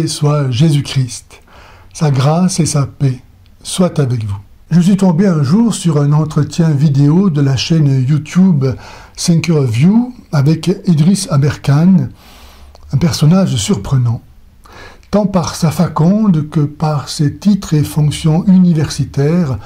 soit Jésus-Christ. Sa grâce et sa paix soient avec vous. Je suis tombé un jour sur un entretien vidéo de la chaîne YouTube Thinker of You avec Idriss Aberkan, un personnage surprenant, tant par sa faconde que par ses titres et fonctions universitaires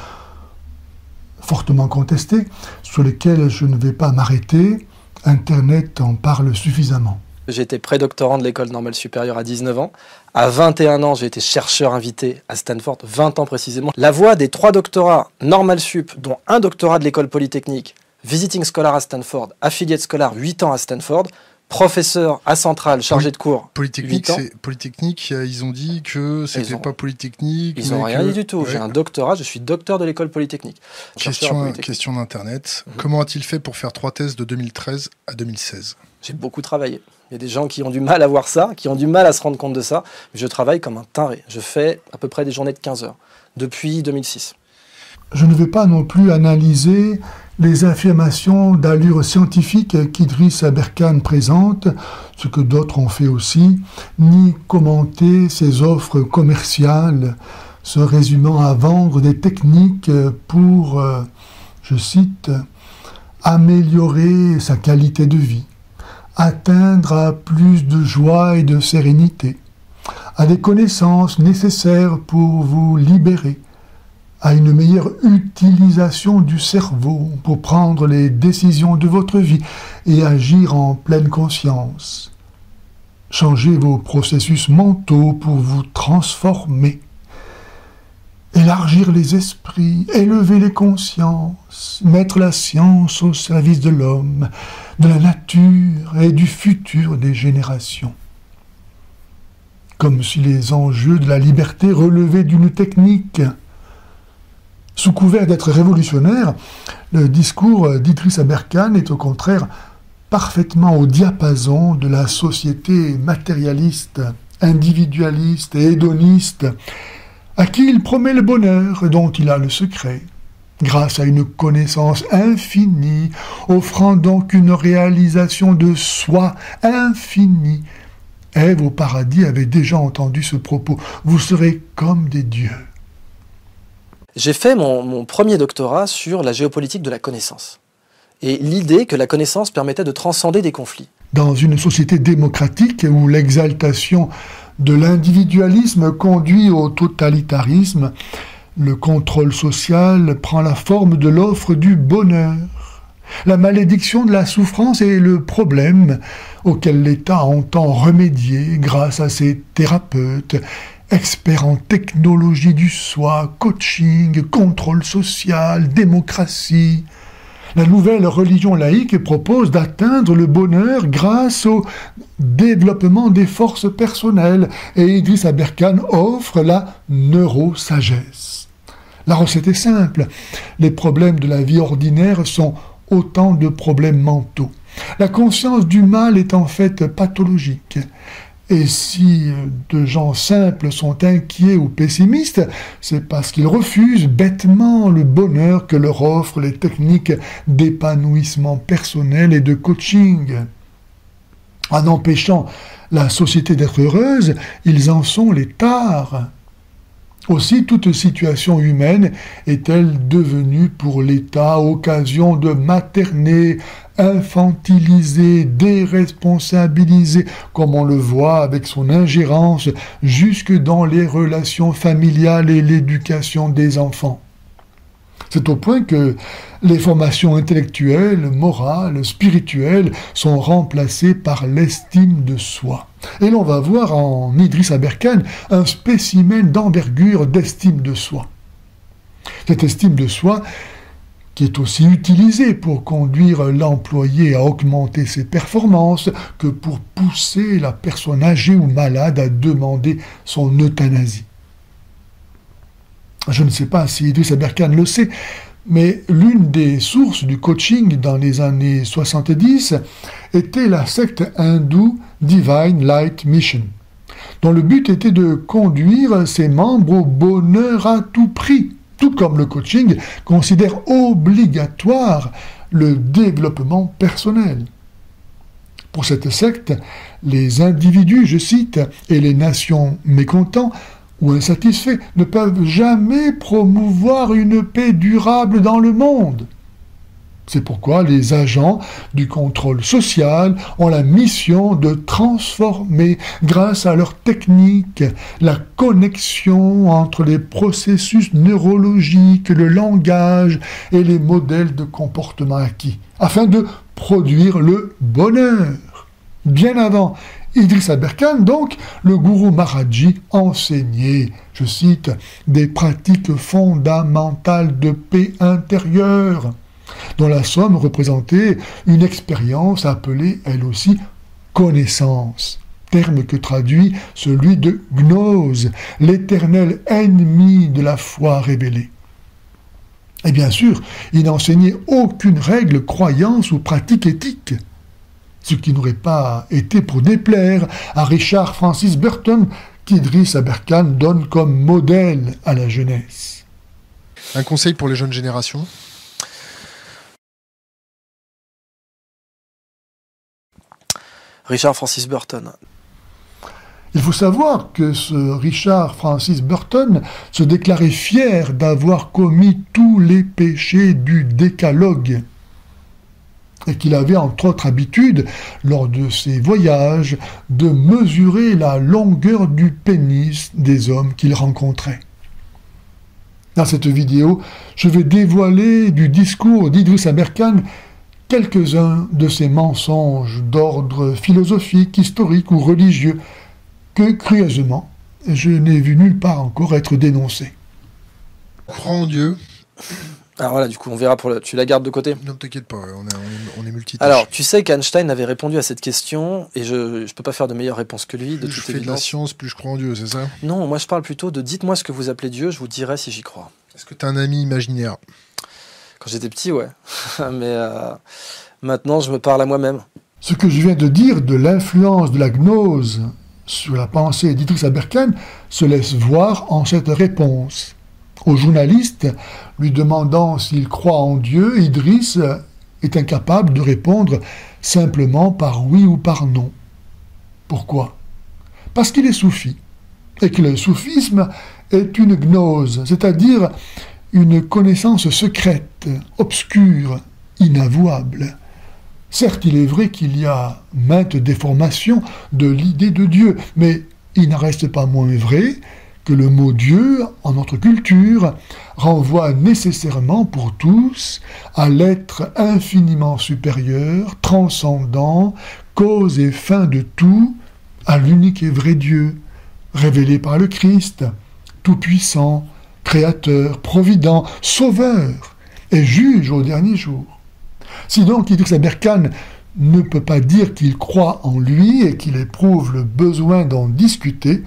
fortement contestés, sur lesquels je ne vais pas m'arrêter. Internet en parle suffisamment. J'ai été prédoctorant de l'école normale supérieure à 19 ans. À 21 ans, j'ai été chercheur invité à Stanford, 20 ans précisément. La voie des 3 doctorats normal sup, dont un doctorat de l'école polytechnique, visiting scholar à Stanford, affiliate scholar 8 ans à Stanford, professeur à Centrale, chargé de cours. Polytechnique, ils ont dit que c'était pas Polytechnique. Ils n'ont rien dit du tout. Ouais. J'ai un doctorat, je suis docteur de l'école polytechnique. Question d'Internet. Comment a-t-il fait pour faire 3 thèses de 2013 à 2016 ? J'ai beaucoup travaillé. Il y a des gens qui ont du mal à voir ça, qui ont du mal à se rendre compte de ça. Je travaille comme un taré. Je fais à peu près des journées de 15 heures depuis 2006. Je ne vais pas non plus analyser les affirmations d'allure scientifique qu'Idriss Aberkan présente, ce que d'autres ont fait aussi, ni commenter ses offres commerciales se résumant à vendre des techniques pour, je cite, améliorer sa qualité de vie, atteindre à plus de joie et de sérénité, à des connaissances nécessaires pour vous libérer, à une meilleure utilisation du cerveau pour prendre les décisions de votre vie et agir en pleine conscience. Changez vos processus mentaux pour vous transformer. Élargir les esprits, élever les consciences, mettre la science au service de l'homme, de la nature et du futur des générations. Comme si les enjeux de la liberté relevaient d'une technique. Sous couvert d'être révolutionnaire, le discours d'Idriss Aberkan est au contraire parfaitement au diapason de la société matérialiste, individualiste et hédoniste, à qui il promet le bonheur dont il a le secret, grâce à une connaissance infinie, offrant donc une réalisation de soi infinie. Ève au paradis avait déjà entendu ce propos. Vous serez comme des dieux. J'ai fait mon premier doctorat sur la géopolitique de la connaissance. Et l'idée que la connaissance permettait de transcender des conflits. Dans une société démocratique où l'exaltation de l'individualisme conduit au totalitarisme, le contrôle social prend la forme de l'offre du bonheur. La malédiction de la souffrance est le problème auquel l'État entend remédier grâce à ses thérapeutes, experts en technologie du soi, coaching, contrôle social, démocratie. La nouvelle religion laïque propose d'atteindre le bonheur grâce au développement des forces personnelles et Idriss Aberkan offre la neurosagesse. La recette est simple. Les problèmes de la vie ordinaire sont autant de problèmes mentaux. La conscience du mal est en fait pathologique. Et si de gens simples sont inquiets ou pessimistes, c'est parce qu'ils refusent bêtement le bonheur que leur offrent les techniques d'épanouissement personnel et de coaching. En empêchant la société d'être heureuse, ils en sont les tares. Aussi, toute situation humaine est-elle devenue pour l'État occasion de materner, infantiliser, déresponsabiliser, comme on le voit avec son ingérence jusque dans les relations familiales et l'éducation des enfants. C'est au point que les formations intellectuelles, morales, spirituelles sont remplacées par l'estime de soi. Et l'on va voir en Idriss Aberkan un spécimen d'envergure d'estime de soi. Cette estime de soi qui est aussi utilisée pour conduire l'employé à augmenter ses performances que pour pousser la personne âgée ou malade à demander son euthanasie. Je ne sais pas si Idriss Aberkan le sait, mais l'une des sources du coaching dans les années 70 était la secte hindoue Divine Light Mission, dont le but était de conduire ses membres au bonheur à tout prix, tout comme le coaching considère obligatoire le développement personnel. Pour cette secte, les individus, je cite, et les nations mécontents ou insatisfaits ne peuvent jamais promouvoir une paix durable dans le monde. C'est pourquoi les agents du contrôle social ont la mission de transformer, grâce à leur technique, la connexion entre les processus neurologiques, le langage et les modèles de comportement acquis, afin de produire le bonheur. Bien avant Idriss Aberkane, donc, le gourou Maharaji enseignait, je cite, des pratiques fondamentales de paix intérieure, dont la somme représentait une expérience appelée, elle aussi, connaissance, terme que traduit celui de gnose, l'éternel ennemi de la foi révélée. Et bien sûr, il n'enseignait aucune règle, croyance ou pratique éthique, ce qui n'aurait pas été pour déplaire à Richard Francis Burton, qu'Idriss Aberkane donne comme modèle à la jeunesse. Un conseil pour les jeunes générations ? Richard Francis Burton. Il faut savoir que ce Richard Francis Burton se déclarait fier d'avoir commis tous les péchés du décalogue et qu'il avait entre autres habitude, lors de ses voyages, de mesurer la longueur du pénis des hommes qu'il rencontrait. Dans cette vidéo, je vais dévoiler du discours d'Idriss Aberkane quelques-uns de ces mensonges d'ordre philosophique, historique ou religieux que, curieusement, je n'ai vu nulle part encore être dénoncés. Crois en Dieu. Alors voilà, du coup, on verra tu la gardes de côté. Non, t'inquiète pas, on est multitâches. Alors, tu sais qu'Einstein avait répondu à cette question, et je ne peux pas faire de meilleure réponse que lui, de plus toute je fais de la évidence. science, plus je crois en Dieu, c'est ça ? Non, moi je parle plutôt de dites-moi ce que vous appelez Dieu, je vous dirai si j'y crois. Est-ce que t'as un ami imaginaire ? Quand j'étais petit, ouais. Mais maintenant, je me parle à moi-même. Ce que je viens de dire de l'influence de la gnose sur la pensée d'Idriss Aberkane se laisse voir en cette réponse. Au journaliste, lui demandant s'il croit en Dieu, Idriss est incapable de répondre simplement par oui ou par non. Pourquoi ? Parce qu'il est soufi, et que le soufisme est une gnose, c'est-à-dire une connaissance secrète, obscure, inavouable. Certes, il est vrai qu'il y a maintes déformations de l'idée de Dieu, mais il n'en reste pas moins vrai que le mot Dieu, en notre culture, renvoie nécessairement pour tous à l'être infiniment supérieur, transcendant, cause et fin de tout, à l'unique et vrai Dieu, révélé par le Christ, tout-puissant, créateur, provident, sauveur et juge au dernier jour. Si donc Idriss Aberkane ne peut pas dire qu'il croit en lui et qu'il éprouve le besoin d'en discuter,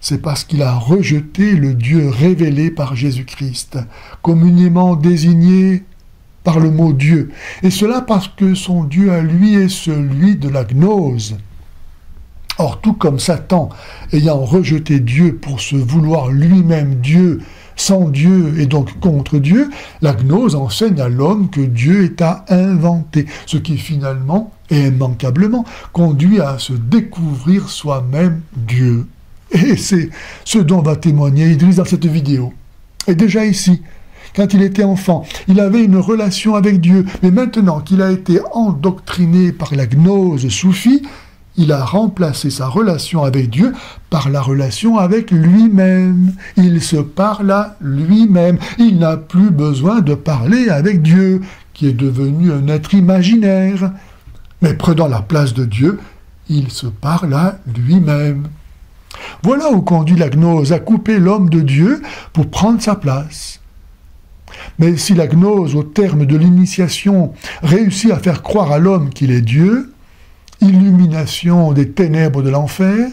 c'est parce qu'il a rejeté le Dieu révélé par Jésus-Christ, communément désigné par le mot Dieu, et cela parce que son Dieu à lui est celui de la gnose. Or, tout comme Satan, ayant rejeté Dieu pour se vouloir lui-même Dieu, sans Dieu et donc contre Dieu, la gnose enseigne à l'homme que Dieu est à inventer, ce qui finalement et immanquablement conduit à se découvrir soi-même Dieu. Et c'est ce dont va témoigner Idriss dans cette vidéo. Et déjà ici, quand il était enfant, il avait une relation avec Dieu, mais maintenant qu'il a été endoctriné par la gnose soufie, il a remplacé sa relation avec Dieu par la relation avec lui-même. Il se parle à lui-même. Il n'a plus besoin de parler avec Dieu, qui est devenu un être imaginaire. Mais prenant la place de Dieu, il se parle à lui-même. Voilà où conduit la gnose à couper l'homme de Dieu pour prendre sa place. Mais si la gnose, au terme de l'initiation, réussit à faire croire à l'homme qu'il est Dieu, illumination des ténèbres de l'enfer,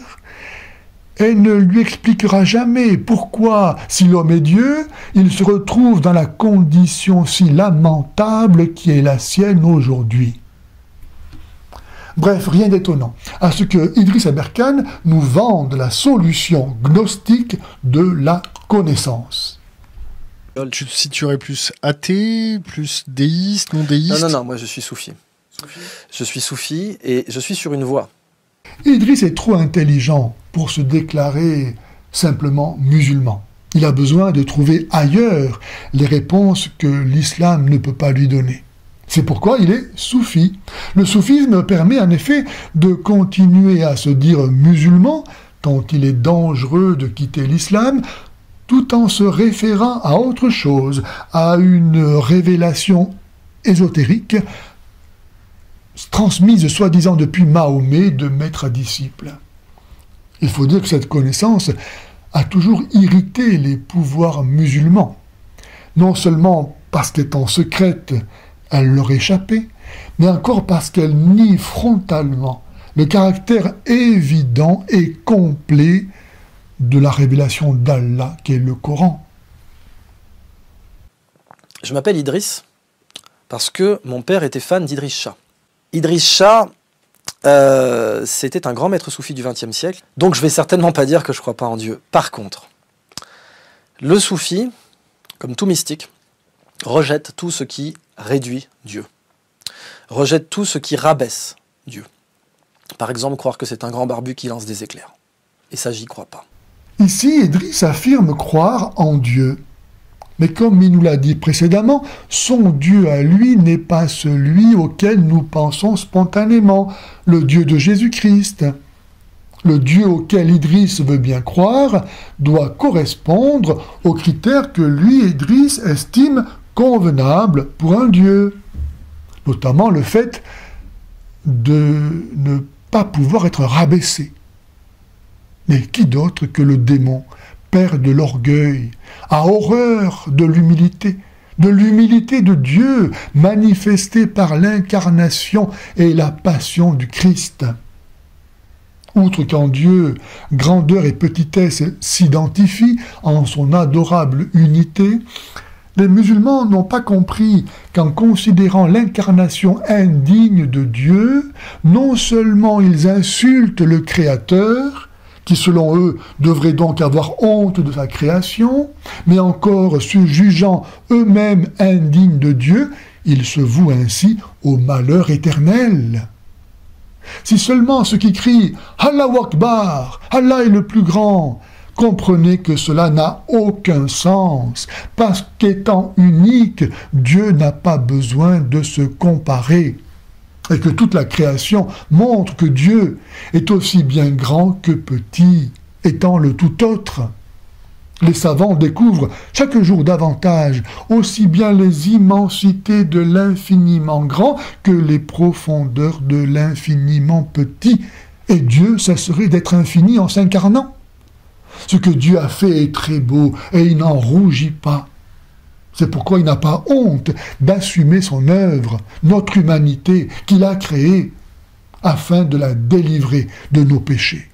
elle ne lui expliquera jamais pourquoi, si l'homme est Dieu, il se retrouve dans la condition si lamentable qui est la sienne aujourd'hui. Bref, rien d'étonnant à ce que Idriss Aberkane nous vende la solution gnostique de la connaissance. Tu te situerais plus athée, plus déiste, non déiste ? Non, moi je suis soufi. Je suis soufi et je suis sur une voie. Idriss est trop intelligent pour se déclarer simplement musulman. Il a besoin de trouver ailleurs les réponses que l'islam ne peut pas lui donner. C'est pourquoi il est soufi. Le soufisme permet en effet de continuer à se dire musulman tant il est dangereux de quitter l'islam, tout en se référant à autre chose, à une révélation ésotérique transmise soi-disant depuis Mahomet de maître à disciple. Il faut dire que cette connaissance a toujours irrité les pouvoirs musulmans, non seulement parce qu'étant secrète, elle leur échappait, mais encore parce qu'elle nie frontalement le caractère évident et complet de la révélation d'Allah, qui est le Coran. Je m'appelle Idriss parce que mon père était fan d'Idriss Shah. Idriss Shah, c'était un grand maître soufi du XXe siècle, donc je ne vais certainement pas dire que je ne crois pas en Dieu. Par contre, le soufi, comme tout mystique, rejette tout ce qui réduit Dieu, rejette tout ce qui rabaisse Dieu. Par exemple, croire que c'est un grand barbu qui lance des éclairs. Et ça, j'y crois pas. Ici, Idriss affirme croire en Dieu. Mais comme il nous l'a dit précédemment, son Dieu à lui n'est pas celui auquel nous pensons spontanément, le Dieu de Jésus-Christ. Le Dieu auquel Idriss veut bien croire doit correspondre aux critères que lui, Idriss, estime convenables pour un Dieu. Notamment le fait de ne pas pouvoir être rabaissé. Mais qui d'autre que le démon, père de l'orgueil, a horreur de l'humilité de Dieu manifestée par l'incarnation et la passion du Christ. Outre qu'en Dieu, grandeur et petitesse s'identifient en son adorable unité, les musulmans n'ont pas compris qu'en considérant l'incarnation indigne de Dieu, non seulement ils insultent le Créateur, qui selon eux devraient donc avoir honte de sa création, mais encore se jugeant eux-mêmes indignes de Dieu, ils se vouent ainsi au malheur éternel. Si seulement ceux qui crient « Allahu Akbar, Allah est le plus grand », comprenaient que cela n'a aucun sens, parce qu'étant unique, Dieu n'a pas besoin de se comparer. Et que toute la création montre que Dieu est aussi bien grand que petit, étant le tout autre. Les savants découvrent chaque jour davantage aussi bien les immensités de l'infiniment grand que les profondeurs de l'infiniment petit. Et Dieu cesserait d'être infini en s'incarnant. Ce que Dieu a fait est très beau et il n'en rougit pas. C'est pourquoi il n'a pas honte d'assumer son œuvre, notre humanité qu'il a créée, afin de la délivrer de nos péchés.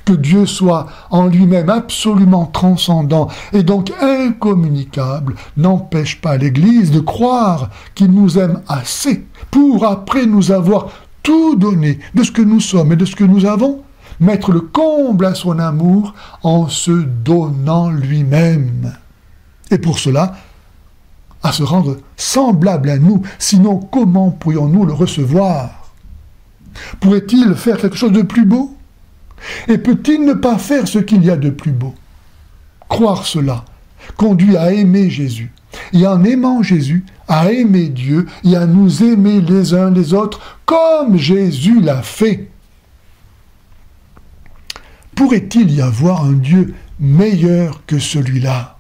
Que Dieu soit en lui-même absolument transcendant et donc incommunicable n'empêche pas l'Église de croire qu'il nous aime assez pour, après nous avoir tout donné de ce que nous sommes et de ce que nous avons, mettre le comble à son amour en se donnant lui-même. Et pour cela, à se rendre semblable à nous, sinon comment pourrions-nous le recevoir? Pourrait-il faire quelque chose de plus beau? Et peut-il ne pas faire ce qu'il y a de plus beau? Croire cela conduit à aimer Jésus, et en aimant Jésus, à aimer Dieu, et à nous aimer les uns les autres, comme Jésus l'a fait. Pourrait-il y avoir un Dieu meilleur que celui-là?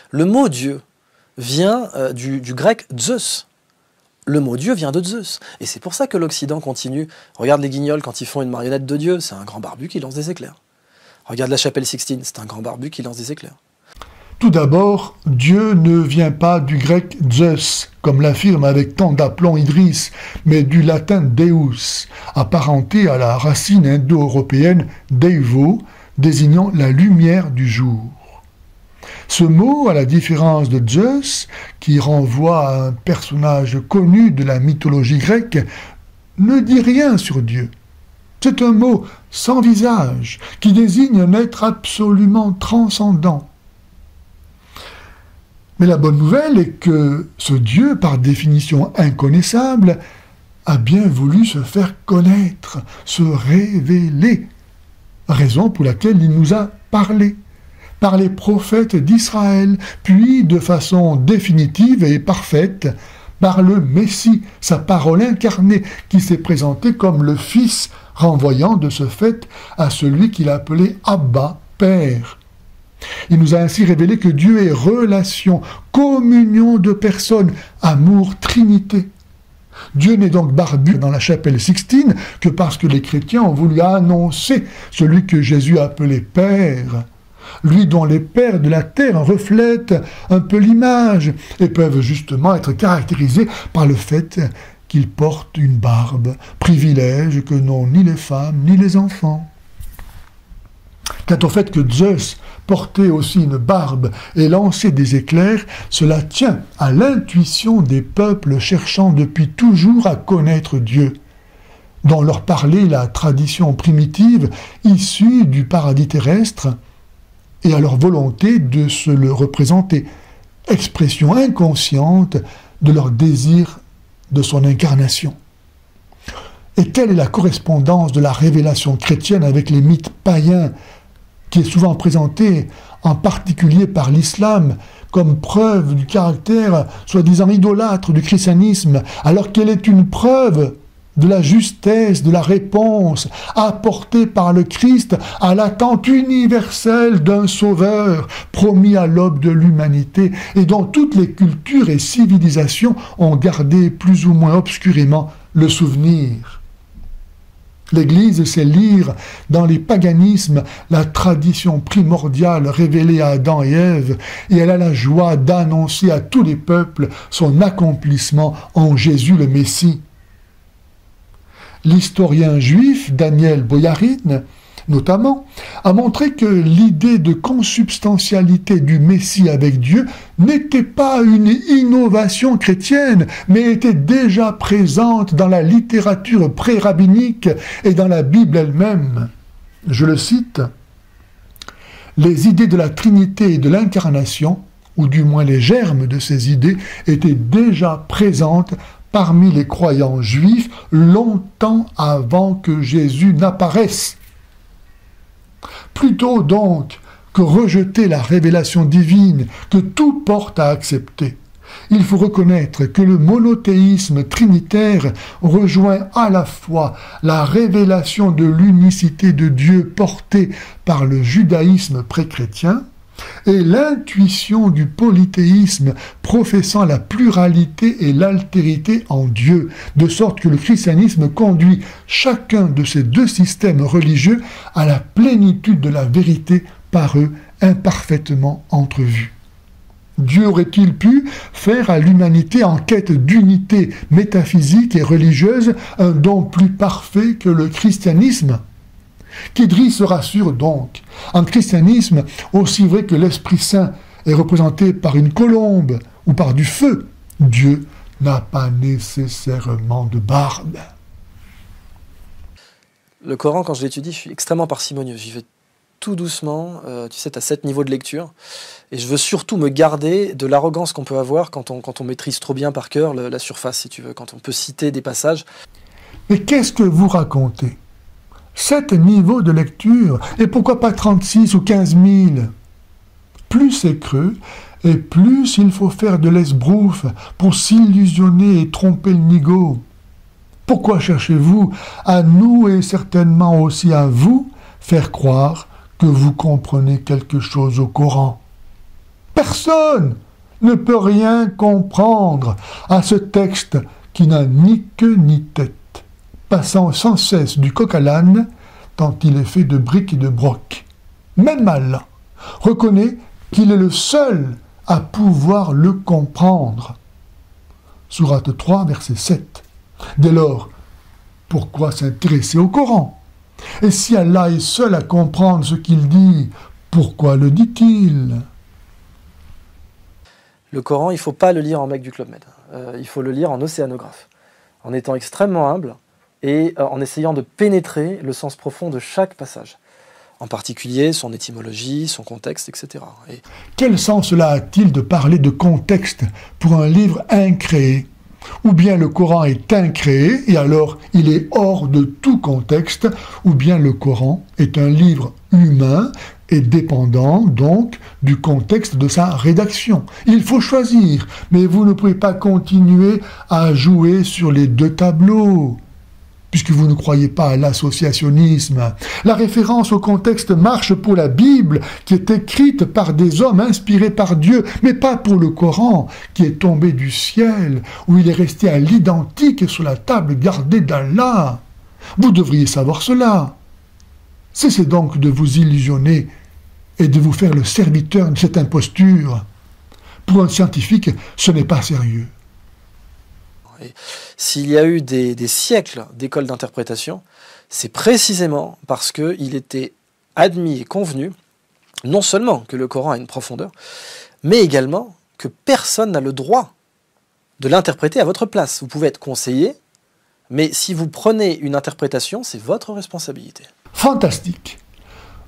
Le mot Dieu vient du grec Zeus. Le mot Dieu vient de Zeus. Et c'est pour ça que l'Occident continue. Regarde les Guignols quand ils font une marionnette de Dieu, c'est un grand barbu qui lance des éclairs. Regarde la chapelle Sixtine, c'est un grand barbu qui lance des éclairs. Tout d'abord, Dieu ne vient pas du grec Zeus, comme l'affirme avec tant d'aplomb Idriss, mais du latin Deus, apparenté à la racine indo-européenne Deivo, désignant la lumière du jour. Ce mot, à la différence de Zeus, qui renvoie à un personnage connu de la mythologie grecque, ne dit rien sur Dieu. C'est un mot sans visage, qui désigne un être absolument transcendant. Mais la bonne nouvelle est que ce Dieu, par définition inconnaissable, a bien voulu se faire connaître, se révéler, raison pour laquelle il nous a parlé, par les prophètes d'Israël, puis de façon définitive et parfaite, par le Messie, sa parole incarnée, qui s'est présenté comme le Fils, renvoyant de ce fait à celui qu'il appelait Abba, Père. Il nous a ainsi révélé que Dieu est relation, communion de personnes, amour, trinité. Dieu n'est donc barbu dans la chapelle Sixtine que parce que les chrétiens ont voulu annoncer celui que Jésus appelait Père, lui dont les pères de la terre reflètent un peu l'image et peuvent justement être caractérisés par le fait qu'il porte une barbe, privilège que n'ont ni les femmes ni les enfants. Quant au fait que Zeus portait aussi une barbe et lançait des éclairs, cela tient à l'intuition des peuples cherchant depuis toujours à connaître Dieu, dont leur parlait la tradition primitive issue du paradis terrestre, et à leur volonté de se le représenter, expression inconsciente de leur désir de son incarnation. Et telle est la correspondance de la révélation chrétienne avec les mythes païens, qui est souvent présentée en particulier par l'islam comme preuve du caractère soi-disant idolâtre du christianisme, alors qu'elle est une preuve de la justesse de la réponse apportée par le Christ à l'attente universelle d'un sauveur promis à l'aube de l'humanité et dont toutes les cultures et civilisations ont gardé plus ou moins obscurément le souvenir. L'Église sait lire dans les paganismes la tradition primordiale révélée à Adam et Ève, et elle a la joie d'annoncer à tous les peuples son accomplissement en Jésus le Messie. L'historien juif Daniel Boyarin, notamment, a montré que l'idée de consubstantialité du Messie avec Dieu n'était pas une innovation chrétienne, mais était déjà présente dans la littérature pré-rabbinique et dans la Bible elle-même. Je le cite, « Les idées de la Trinité et de l'incarnation, ou du moins les germes de ces idées, étaient déjà présentes parmi les croyants juifs longtemps avant que Jésus n'apparaisse. Plutôt donc que rejeter la révélation divine que tout porte à accepter, il faut reconnaître que le monothéisme trinitaire rejoint à la fois la révélation de l'unicité de Dieu portée par le judaïsme pré-chrétien et l'intuition du polythéisme professant la pluralité et l'altérité en Dieu, de sorte que le christianisme conduit chacun de ces deux systèmes religieux à la plénitude de la vérité par eux imparfaitement entrevue. Dieu aurait-il pu faire à l'humanité en quête d'unité métaphysique et religieuse un don plus parfait que le christianisme ? Qu'Idri se rassure donc. En christianisme, aussi vrai que l'Esprit Saint est représenté par une colombe ou par du feu, Dieu n'a pas nécessairement de barbe. Le Coran, quand je l'étudie, je suis extrêmement parcimonieux. J'y vais tout doucement, tu sais, tu as 7 niveaux de lecture. Et je veux surtout me garder de l'arrogance qu'on peut avoir quand on maîtrise trop bien par cœur la surface, si tu veux, quand on peut citer des passages. Mais qu'est-ce que vous racontez ? 7 niveaux de lecture, et pourquoi pas 36 ou 15 000 ? Plus c'est creux, et plus il faut faire de l'esbrouf pour s'illusionner et tromper le nigo. Pourquoi cherchez-vous à nous et certainement aussi à vous faire croire que vous comprenez quelque chose au Coran ? Personne ne peut rien comprendre à ce texte qui n'a ni queue ni tête, passant sans cesse du coq à l'âne, tant il est fait de briques et de brocs. Même Allah reconnaît qu'il est le seul à pouvoir le comprendre. Sourate 3, verset 7. Dès lors, pourquoi s'intéresser au Coran ? Et si Allah est seul à comprendre ce qu'il dit, pourquoi le dit-il ? Le Coran, il ne faut pas le lire en mec du Club Med. Il faut le lire en océanographe, en étant extrêmement humble, et en essayant de pénétrer le sens profond de chaque passage. en particulier son étymologie, son contexte, etc. Et quel sens cela a-t-il de parler de contexte pour un livre incréé? Ou bien le Coran est incréé et alors il est hors de tout contexte, ou bien le Coran est un livre humain et dépendant donc du contexte de sa rédaction. Il faut choisir, mais vous ne pouvez pas continuer à jouer sur les deux tableaux, puisque vous ne croyez pas à l'associationnisme. La référence au contexte marche pour la Bible, qui est écrite par des hommes inspirés par Dieu, mais pas pour le Coran, qui est tombé du ciel, où il est resté à l'identique sur la table gardée d'Allah. Vous devriez savoir cela. Cessez donc de vous illusionner et de vous faire le serviteur de cette imposture. Pour un scientifique, ce n'est pas sérieux. Et s'il y a eu des siècles d'écoles d'interprétation, c'est précisément parce qu'il était admis et convenu, non seulement que le Coran a une profondeur, mais également que personne n'a le droit de l'interpréter à votre place. Vous pouvez être conseiller, mais si vous prenez une interprétation, c'est votre responsabilité. Fantastique.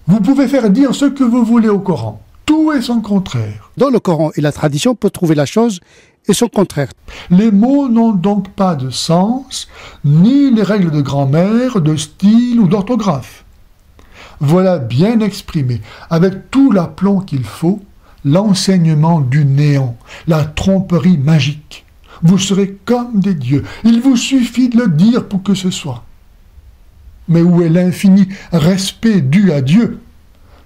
Vous pouvez faire dire ce que vous voulez au Coran. Tout est son contraire. Dans le Coran et la tradition, on peut trouver la chose et son contraire. Les mots n'ont donc pas de sens, ni les règles de grammaire, de style ou d'orthographe. Voilà bien exprimé, avec tout l'aplomb qu'il faut, l'enseignement du néant, la tromperie magique. Vous serez comme des dieux, il vous suffit de le dire pour que ce soit. Mais où est l'infini respect dû à Dieu,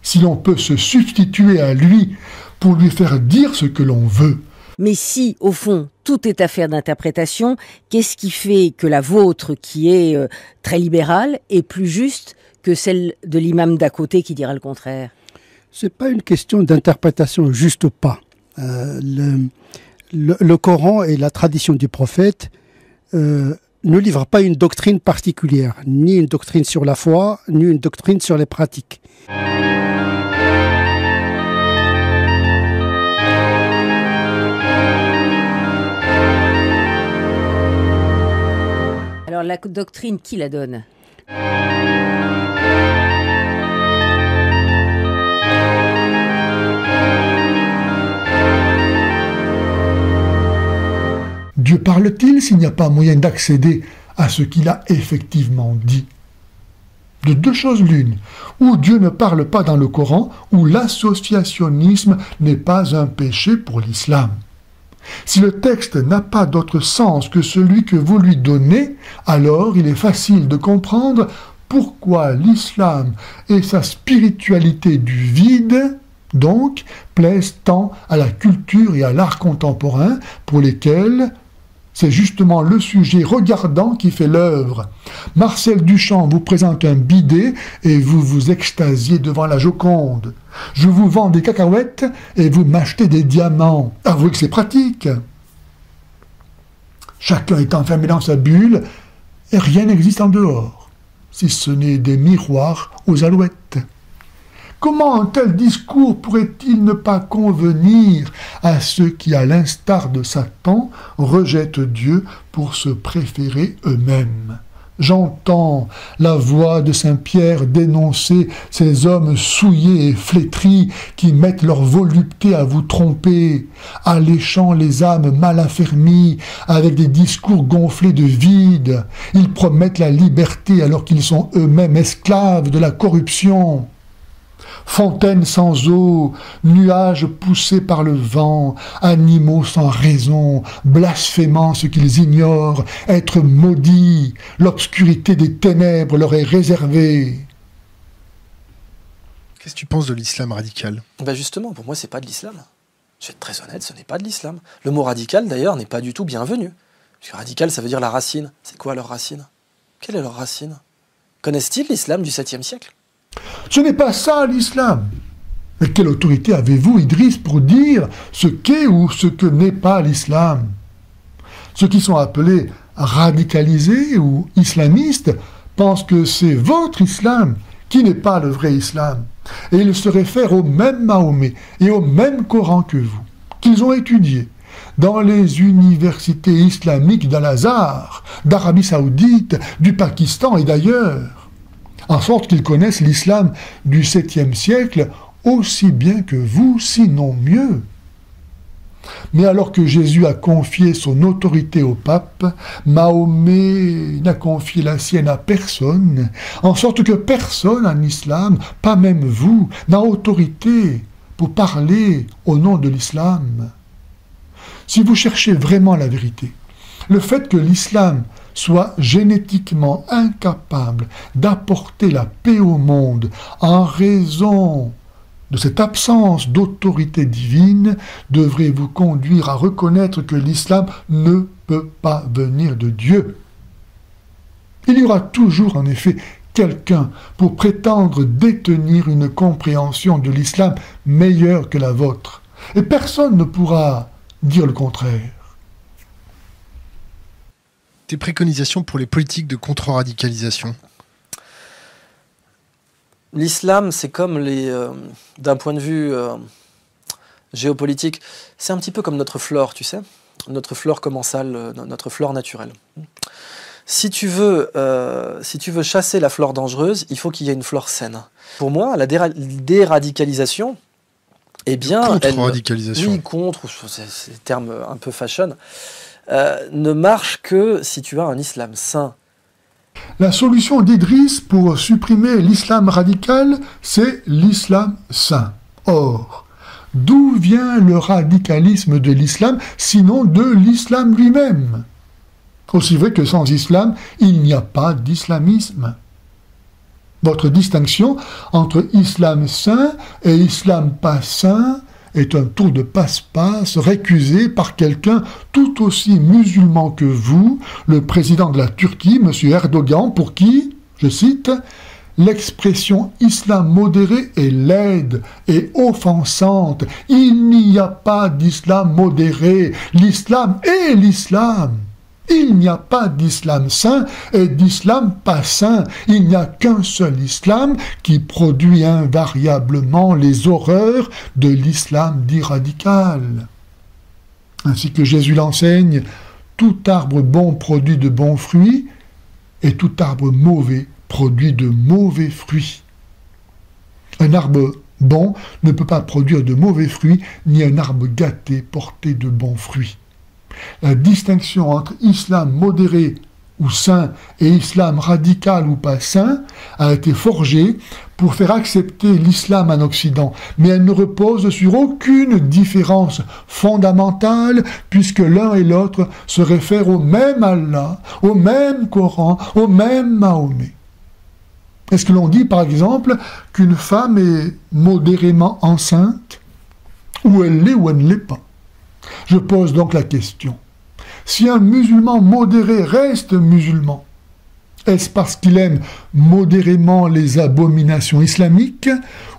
si l'on peut se substituer à lui pour lui faire dire ce que l'on veut? Mais si, au fond, tout est affaire d'interprétation, qu'est-ce qui fait que la vôtre, qui est très libérale, est plus juste que celle de l'imam d'à côté qui dira le contraire? C'est pas une question d'interprétation juste ou pas. Le Coran et la tradition du prophète ne livrent pas une doctrine particulière, ni une doctrine sur la foi, ni une doctrine sur les pratiques. Alors la doctrine, qui la donne? Dieu parle-t-il s'il n'y a pas moyen d'accéder à ce qu'il a effectivement dit? De deux choses l'une, ou Dieu ne parle pas dans le Coran, ou l'associationnisme n'est pas un péché pour l'islam. Si le texte n'a pas d'autre sens que celui que vous lui donnez, alors il est facile de comprendre pourquoi l'islam et sa spiritualité du vide, donc, plaisent tant à la culture et à l'art contemporain, pour lesquels c'est justement le sujet regardant qui fait l'œuvre. Marcel Duchamp vous présente un bidet et vous vous extasiez devant la Joconde. Je vous vends des cacahuètes et vous m'achetez des diamants. Avouez que c'est pratique. Chacun est enfermé dans sa bulle et rien n'existe en dehors, si ce n'est des miroirs aux alouettes. Comment un tel discours pourrait-il ne pas convenir à ceux qui, à l'instar de Satan, rejettent Dieu pour se préférer eux-mêmes? J'entends la voix de Saint Pierre dénoncer ces hommes souillés et flétris qui mettent leur volupté à vous tromper, alléchant les âmes mal affermies avec des discours gonflés de vide. Ils promettent la liberté alors qu'ils sont eux-mêmes esclaves de la corruption. Fontaines sans eau, nuages poussés par le vent, animaux sans raison, blasphémant ce qu'ils ignorent, êtres maudits, l'obscurité des ténèbres leur est réservée. Qu'est-ce que tu penses de l'islam radical? Justement, pour moi, c'est pas de l'islam. Je vais être très honnête, ce n'est pas de l'islam. Le mot radical, d'ailleurs, n'est pas du tout bienvenu. Parce que radical, ça veut dire la racine. C'est quoi leur racine? Quelle est leur racine? Connaissent-ils l'islam du 7e siècle? Ce n'est pas ça l'islam. Mais quelle autorité avez-vous, Idriss, pour dire ce qu'est ou ce que n'est pas l'islam? Ceux qui sont appelés radicalisés ou islamistes pensent que c'est votre islam qui n'est pas le vrai islam. Et ils se réfèrent au même Mahomet et au même Coran que vous, qu'ils ont étudié dans les universités islamiques d'Al-Azhar, d'Arabie Saoudite, du Pakistan et d'ailleurs. en sorte qu'ils connaissent l'islam du 7e siècle aussi bien que vous, sinon mieux. Mais alors que Jésus a confié son autorité au pape, Mahomet n'a confié la sienne à personne, en sorte que personne en islam, pas même vous, n'a autorité pour parler au nom de l'islam. Si vous cherchez vraiment la vérité, le fait que l'islam soit génétiquement incapable d'apporter la paix au monde en raison de cette absence d'autorité divine devrait vous conduire à reconnaître que l'islam ne peut pas venir de Dieu. Il y aura toujours en effet quelqu'un pour prétendre détenir une compréhension de l'islam meilleure que la vôtre, et personne ne pourra dire le contraire. Tes préconisations pour les politiques de contre-radicalisation? L'islam, c'est comme d'un point de vue géopolitique, c'est un petit peu comme notre flore, tu sais, notre flore commensale, notre flore naturelle. Si tu veux chasser la flore dangereuse, il faut qu'il y ait une flore saine. Pour moi, la déradicalisation, eh bien, contre-radicalisation. Oui, contre, c'est des termes un peu fashion, ne marche que si tu as un islam sain. La solution d'Idriss pour supprimer l'islam radical, c'est l'islam sain. Or, d'où vient le radicalisme de l'islam, sinon de l'islam lui-même? Aussi vrai que sans islam, il n'y a pas d'islamisme. Votre distinction entre islam sain et islam pas sain est un tour de passe-passe récusé par quelqu'un tout aussi musulman que vous, le président de la Turquie, M. Erdogan, pour qui, je cite, « l'expression islam modéré est laide et offensante. Il n'y a pas d'islam modéré. L'islam est l'islam. Il n'y a pas d'islam sain et d'islam pas sain. Il n'y a qu'un seul islam qui produit invariablement les horreurs de l'islam dit radical. » Ainsi que Jésus l'enseigne, tout arbre bon produit de bons fruits et tout arbre mauvais produit de mauvais fruits. Un arbre bon ne peut pas produire de mauvais fruits, ni un arbre gâté porter de bons fruits. La distinction entre islam modéré ou sain et islam radical ou pas sain a été forgée pour faire accepter l'islam en Occident, mais elle ne repose sur aucune différence fondamentale puisque l'un et l'autre se réfèrent au même Allah, au même Coran, au même Mahomet. Est-ce que l'on dit par exemple qu'une femme est modérément enceinte, ou elle l'est ou elle ne l'est pas? Je pose donc la question. Si un musulman modéré reste musulman, est-ce parce qu'il aime modérément les abominations islamiques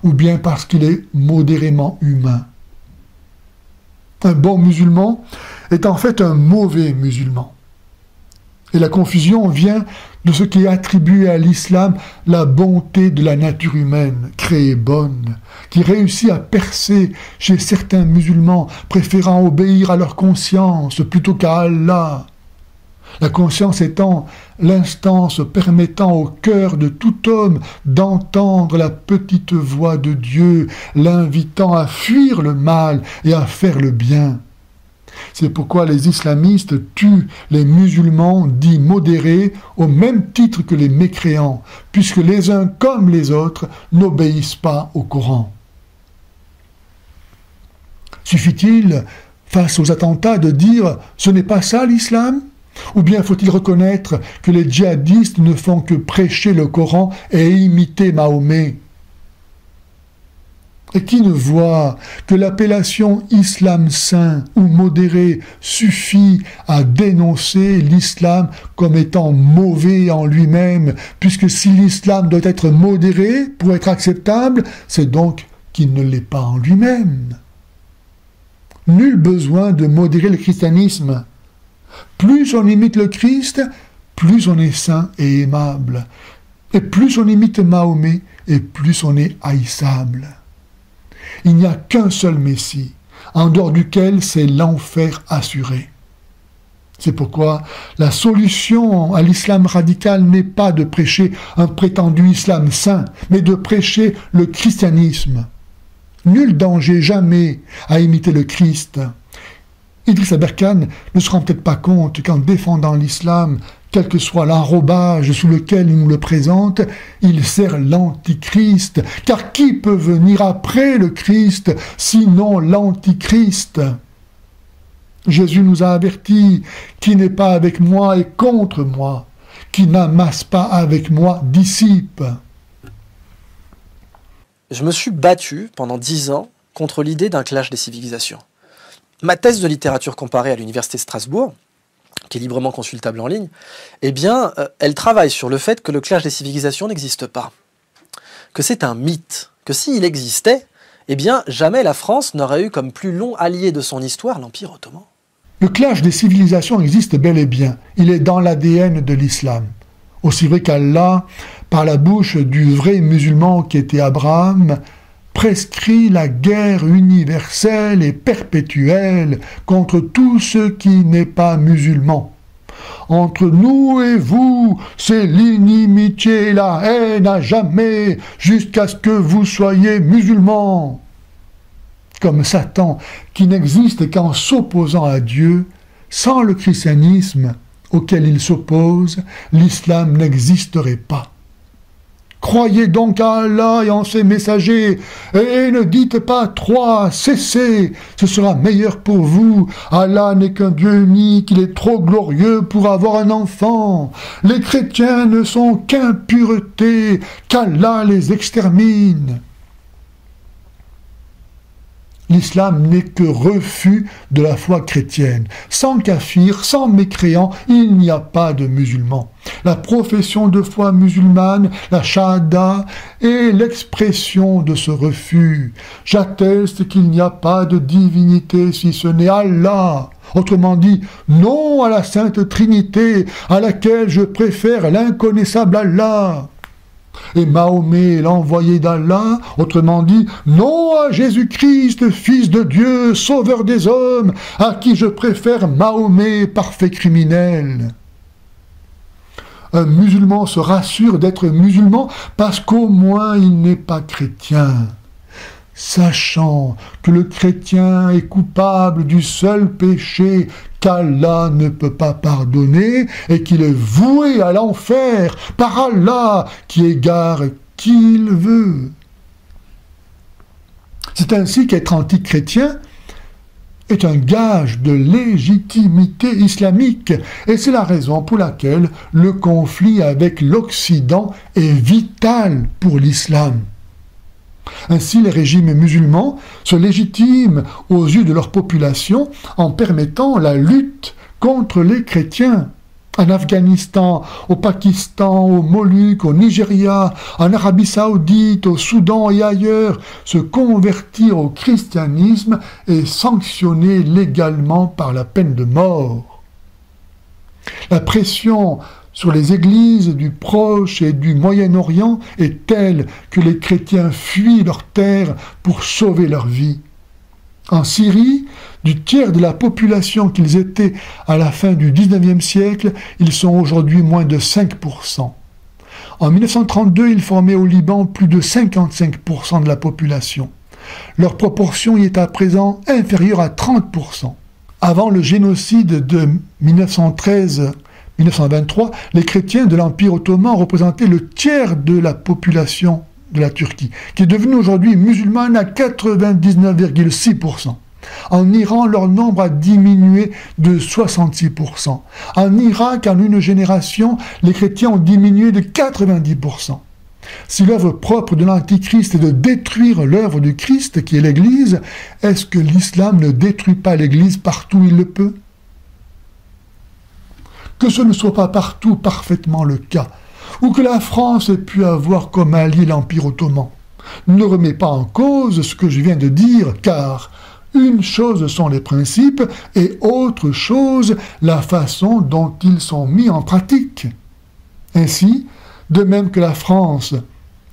ou bien parce qu'il est modérément humain? Un bon musulman est en fait un mauvais musulman. Et la confusion vient de ce qui attribue à l'islam la bonté de la nature humaine, créée bonne, qui réussit à percer chez certains musulmans, préférant obéir à leur conscience plutôt qu'à Allah. La conscience étant l'instance permettant au cœur de tout homme d'entendre la petite voix de Dieu, l'invitant à fuir le mal et à faire le bien. C'est pourquoi les islamistes tuent les musulmans dits modérés au même titre que les mécréants, puisque les uns comme les autres n'obéissent pas au Coran. Suffit-il, face aux attentats, de dire « ce n'est pas ça l'islam » ou bien faut-il reconnaître que les djihadistes ne font que prêcher le Coran et imiter Mahomet? Et qui ne voit que l'appellation islam saint ou modéré suffit à dénoncer l'islam comme étant mauvais en lui-même, puisque si l'islam doit être modéré pour être acceptable, c'est donc qu'il ne l'est pas en lui-même. Nul besoin de modérer le christianisme. Plus on imite le Christ, plus on est saint et aimable. Et plus on imite Mahomet, et plus on est haïssable. Il n'y a qu'un seul Messie, en dehors duquel c'est l'enfer assuré. C'est pourquoi la solution à l'islam radical n'est pas de prêcher un prétendu islam saint, mais de prêcher le christianisme. Nul danger jamais à imiter le Christ. Idriss Aberkane ne se rend peut-être pas compte qu'en défendant l'islam, quel que soit l'enrobage sous lequel il nous le présente, il sert l'antichrist. Car qui peut venir après le Christ, sinon l'antichrist ? Jésus nous a avertis, qui n'est pas avec moi est contre moi, qui n'amasse pas avec moi dissipe. Je me suis battu pendant 10 ans contre l'idée d'un clash des civilisations. Ma thèse de littérature comparée à l'université de Strasbourg, qui est librement consultable en ligne, eh bien, elle travaille sur le fait que le clash des civilisations n'existe pas. Que c'est un mythe. Que s'il existait, eh bien, jamais la France n'aurait eu comme plus long allié de son histoire l'Empire ottoman. Le clash des civilisations existe bel et bien. Il est dans l'ADN de l'islam. Aussi vrai qu'Allah, par la bouche du vrai musulman qui était Abraham, prescrit la guerre universelle et perpétuelle contre tout ce qui n'est pas musulman. Entre nous et vous, c'est l'inimitié et la haine à jamais, jusqu'à ce que vous soyez musulmans. Comme Satan, qui n'existe qu'en s'opposant à Dieu, sans le christianisme auquel il s'oppose, l'islam n'existerait pas. Croyez donc à Allah et en ses messagers, et ne dites pas 3, cessez, ce sera meilleur pour vous. Allah n'est qu'un Dieu unique, il est trop glorieux pour avoir un enfant. Les chrétiens ne sont qu'impureté, qu'Allah les extermine. L'islam n'est que refus de la foi chrétienne. Sans kafir, sans mécréant, il n'y a pas de musulmans. La profession de foi musulmane, la shahada, est l'expression de ce refus. J'atteste qu'il n'y a pas de divinité si ce n'est Allah. Autrement dit, non à la Sainte Trinité, à laquelle je préfère l'inconnaissable Allah. Et Mahomet, l'envoyé d'Allah, autrement dit, non à Jésus-Christ, Fils de Dieu, Sauveur des hommes, à qui je préfère Mahomet, parfait criminel. Un musulman se rassure d'être musulman parce qu'au moins il n'est pas chrétien. Sachant que le chrétien est coupable du seul péché qu'Allah ne peut pas pardonner et qu'il est voué à l'enfer par Allah qui égare qui il veut. C'est ainsi qu'être anti-chrétien est un gage de légitimité islamique et c'est la raison pour laquelle le conflit avec l'Occident est vital pour l'islam. Ainsi, les régimes musulmans se légitiment aux yeux de leur population en permettant la lutte contre les chrétiens. En Afghanistan, au Pakistan, aux Moluques, au Nigeria, en Arabie Saoudite, au Soudan et ailleurs, se convertir au christianisme est sanctionné légalement par la peine de mort. La pression sur les églises du Proche et du Moyen-Orient est telle que les chrétiens fuient leur terre pour sauver leur vie. En Syrie, du tiers de la population qu'ils étaient à la fin du XIXe siècle, ils sont aujourd'hui moins de 5%. En 1932, ils formaient au Liban plus de 55% de la population. Leur proportion y est à présent inférieure à 30%. Avant le génocide de 1923, les chrétiens de l'Empire ottoman représentaient le tiers de la population de la Turquie, qui est devenue aujourd'hui musulmane à 99,6%. En Iran, leur nombre a diminué de 66%. En Irak, en une génération, les chrétiens ont diminué de 90%. Si l'œuvre propre de l'Antichrist est de détruire l'œuvre du Christ, qui est l'Église, est-ce que l'islam ne détruit pas l'Église partout où il le peut ? Que ce ne soit pas partout parfaitement le cas, ou que la France ait pu avoir comme allié l'Empire ottoman, ne remet pas en cause ce que je viens de dire, car une chose sont les principes et autre chose la façon dont ils sont mis en pratique. Ainsi, de même que la France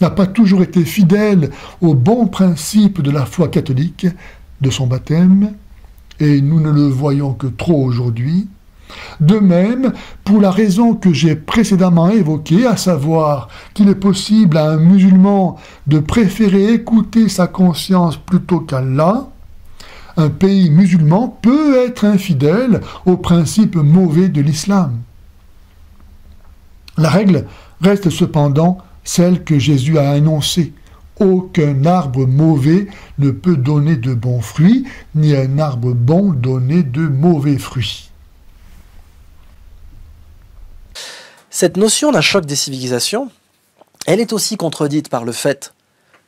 n'a pas toujours été fidèle aux bons principes de la foi catholique, de son baptême, et nous ne le voyons que trop aujourd'hui, De même, pour la raison que j'ai précédemment évoquée, à savoir qu'il est possible à un musulman de préférer écouter sa conscience plutôt qu'Allah, un pays musulman peut être infidèle aux principes mauvais de l'islam. La règle reste cependant celle que Jésus a annoncée. Aucun arbre mauvais ne peut donner de bons fruits, ni un arbre bon donner de mauvais fruits. Cette notion d'un choc des civilisations, elle est aussi contredite par le fait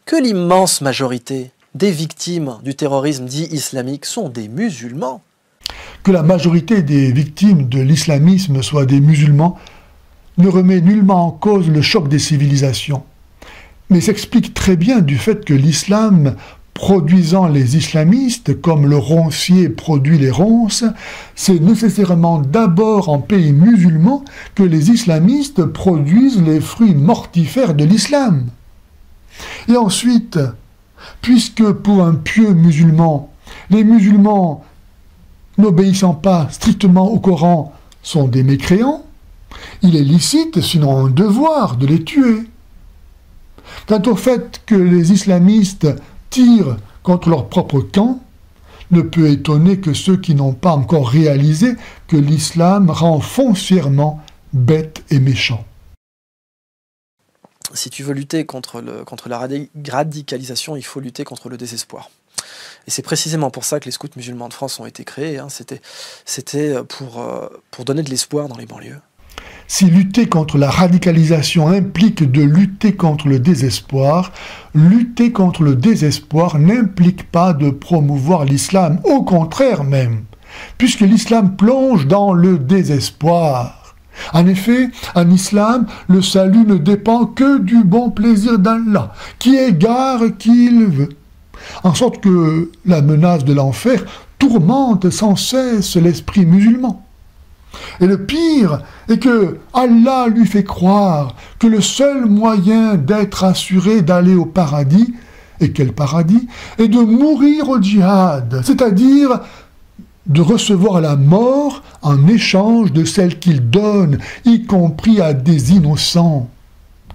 que l'immense majorité des victimes du terrorisme dit islamique sont des musulmans. Que la majorité des victimes de l'islamisme soient des musulmans ne remet nullement en cause le choc des civilisations, mais s'explique très bien du fait que l'islam, produisant les islamistes comme le roncier produit les ronces, c'est nécessairement d'abord en pays musulman que les islamistes produisent les fruits mortifères de l'islam. Et ensuite, puisque pour un pieux musulman, les musulmans n'obéissant pas strictement au Coran sont des mécréants, il est licite, sinon un devoir, de les tuer. Quant au fait que les islamistes tirent contre leur propre camp, ne peut étonner que ceux qui n'ont pas encore réalisé que l'islam rend foncièrement bête et méchant. Si tu veux lutter contre la radicalisation, il faut lutter contre le désespoir. Et c'est précisément pour ça que les scouts musulmans de France ont été créés. C'était pour donner de l'espoir dans les banlieues. Si lutter contre la radicalisation implique de lutter contre le désespoir, lutter contre le désespoir n'implique pas de promouvoir l'islam, au contraire même, puisque l'islam plonge dans le désespoir. En effet, en islam, le salut ne dépend que du bon plaisir d'Allah, qui égare qui il veut. En sorte que la menace de l'enfer tourmente sans cesse l'esprit musulman. Et le pire est que Allah lui fait croire que le seul moyen d'être assuré d'aller au paradis, et quel paradis, est de mourir au djihad, c'est-à-dire de recevoir la mort en échange de celle qu'il donne, y compris à des innocents.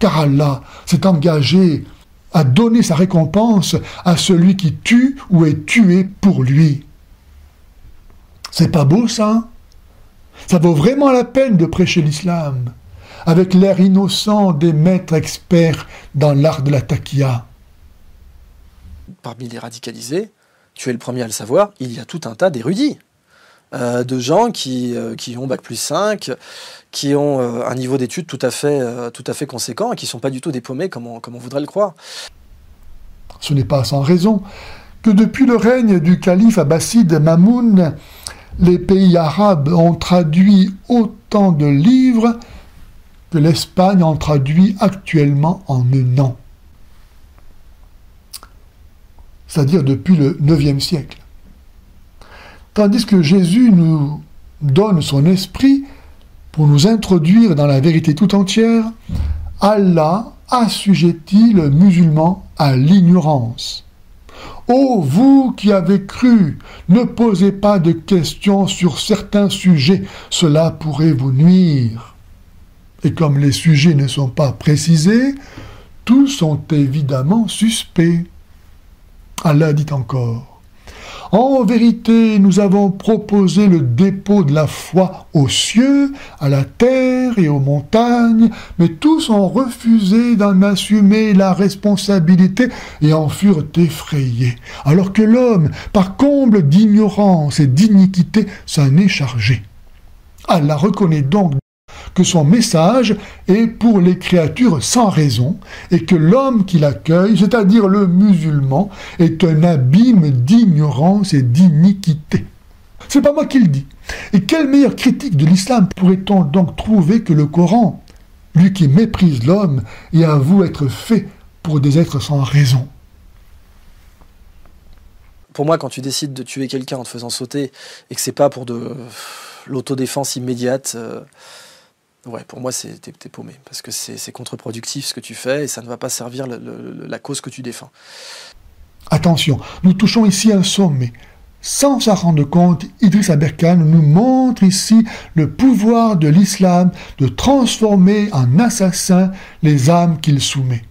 Car Allah s'est engagé à donner sa récompense à celui qui tue ou est tué pour lui. C'est pas beau ça ? Ça vaut vraiment la peine de prêcher l'islam, avec l'air innocent des maîtres experts dans l'art de la taqiyya. Parmi les radicalisés, tu es le premier à le savoir, il y a tout un tas d'érudits, de gens qui ont Bac+5, qui ont un niveau d'études tout à fait conséquent et qui ne sont pas du tout des paumés comme on voudrait le croire. Ce n'est pas sans raison que depuis le règne du calife abbasside Mamoun, les pays arabes ont traduit autant de livres que l'Espagne en traduit actuellement en un an. C'est-à-dire depuis le IXe siècle. Tandis que Jésus nous donne son esprit pour nous introduire dans la vérité tout entière, Allah assujettit le musulman à l'ignorance. Ô vous qui avez cru, ne posez pas de questions sur certains sujets, cela pourrait vous nuire. Et comme les sujets ne sont pas précisés, tous sont évidemment suspects. Allah dit encore, « En vérité, nous avons proposé le dépôt de la foi aux cieux, à la terre et aux montagnes, mais tous ont refusé d'en assumer la responsabilité et en furent effrayés, alors que l'homme, par comble d'ignorance et d'iniquité, s'en est chargé. » Allah reconnaît donc que son message est pour les créatures sans raison et que l'homme qui l'accueille, c'est-à-dire le musulman, est un abîme d'ignorance et d'iniquité. C'est pas moi qui le dis. Et quelle meilleure critique de l'islam pourrait-on donc trouver que le Coran, lui qui méprise l'homme et avoue être fait pour des êtres sans raison? Pour moi, quand tu décides de tuer quelqu'un en te faisant sauter et que c'est pas pour de l'autodéfense immédiate, ouais, pour moi, t'es paumé, parce que c'est contre-productif ce que tu fais, et ça ne va pas servir la cause que tu défends. Attention, nous touchons ici un sommet. Sans s'en rendre compte, Idriss Aberkane nous montre ici le pouvoir de l'islam de transformer en assassins les âmes qu'il soumet.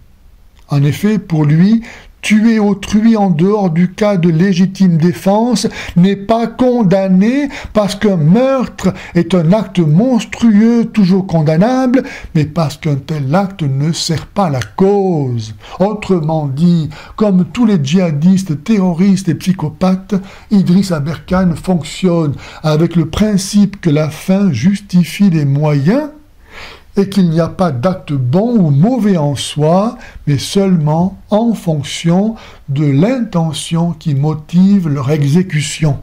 En effet, pour lui, tuer autrui en dehors du cas de légitime défense n'est pas condamné parce qu'un meurtre est un acte monstrueux toujours condamnable, mais parce qu'un tel acte ne sert pas la cause. Autrement dit, comme tous les djihadistes, terroristes et psychopathes, Idriss Aberkane fonctionne avec le principe que la fin justifie les moyens et qu'il n'y a pas d'acte bon ou mauvais en soi, mais seulement en fonction de l'intention qui motive leur exécution.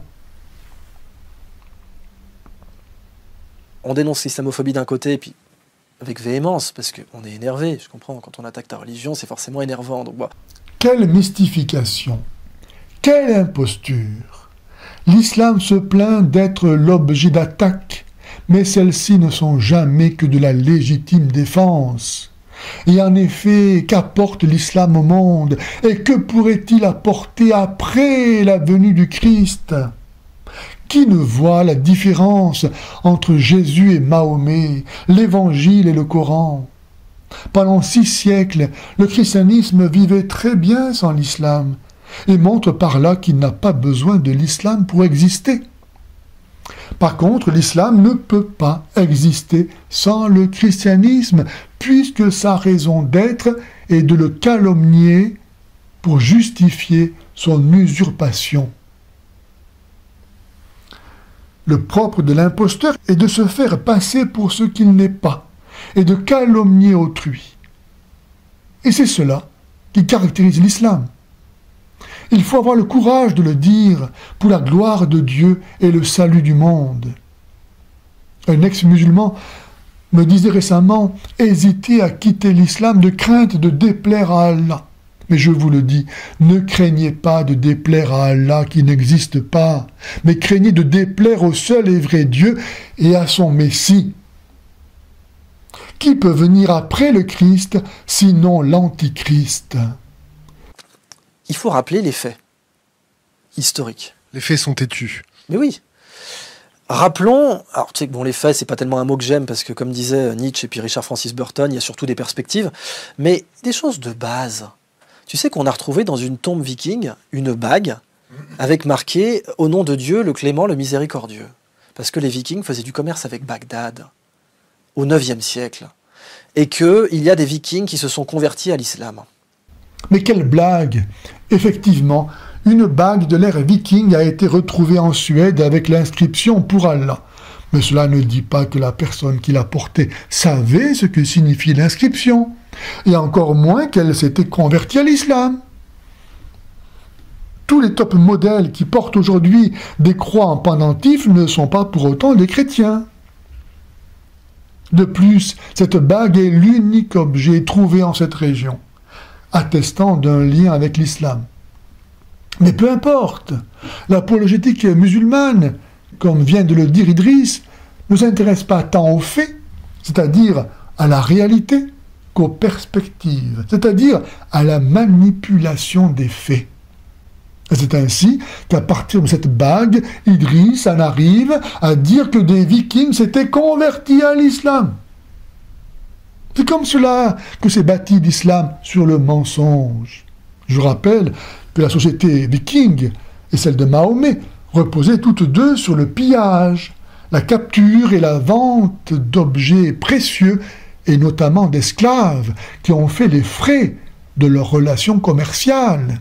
On dénonce l'islamophobie d'un côté, et puis avec véhémence, parce qu'on est énervé, je comprends, quand on attaque ta religion, c'est forcément énervant. Donc, bah. Quelle mystification, quelle imposture! L'islam se plaint d'être l'objet d'attaque, mais celles-ci ne sont jamais que de la légitime défense. Et en effet, qu'apporte l'islam au monde? Et que pourrait-il apporter après la venue du Christ? Qui ne voit la différence entre Jésus et Mahomet, l'Évangile et le Coran? Pendant 6 siècles, le christianisme vivait très bien sans l'islam, et montre par là qu'il n'a pas besoin de l'islam pour exister. Par contre, l'islam ne peut pas exister sans le christianisme, puisque sa raison d'être est de le calomnier pour justifier son usurpation. Le propre de l'imposteur est de se faire passer pour ce qu'il n'est pas, et de calomnier autrui. Et c'est cela qui caractérise l'islam. Il faut avoir le courage de le dire pour la gloire de Dieu et le salut du monde. Un ex-musulman me disait récemment hésiter à quitter l'islam de crainte de déplaire à Allah. Mais je vous le dis, ne craignez pas de déplaire à Allah qui n'existe pas, mais craignez de déplaire au seul et vrai Dieu et à son Messie. Qui peut venir après le Christ, sinon l'Antichrist ? Il faut rappeler les faits historiques. Les faits sont têtus. Mais oui. Rappelons, alors tu sais que bon, les faits, c'est pas tellement un mot que j'aime parce que comme disait Nietzsche et puis Richard Francis Burton, il y a surtout des perspectives, mais des choses de base. Tu sais qu'on a retrouvé dans une tombe viking une bague avec marqué « Au nom de Dieu, le clément, le miséricordieux ». Parce que les vikings faisaient du commerce avec Bagdad au IXe siècle. Et qu'il y a des vikings qui se sont convertis à l'islam. Mais quelle blague! Effectivement, une bague de l'ère viking a été retrouvée en Suède avec l'inscription « Pour Allah ». Mais cela ne dit pas que la personne qui l'a portée savait ce que signifie l'inscription, et encore moins qu'elle s'était convertie à l'islam. Tous les top modèles qui portent aujourd'hui des croix en pendentif ne sont pas pour autant des chrétiens. De plus, cette bague est l'unique objet trouvé en cette région, attestant d'un lien avec l'islam. Mais peu importe, l'apologétique musulmane, comme vient de le dire Idriss, ne s'intéresse pas tant aux faits, c'est-à-dire à la réalité, qu'aux perspectives, c'est-à-dire à la manipulation des faits. Et c'est ainsi qu'à partir de cette bague, Idriss en arrive à dire que des vikings s'étaient convertis à l'islam. C'est comme cela que s'est bâti l'islam sur le mensonge. Je rappelle que la société viking et celle de Mahomet reposaient toutes deux sur le pillage, la capture et la vente d'objets précieux et notamment d'esclaves qui ont fait les frais de leurs relations commerciales.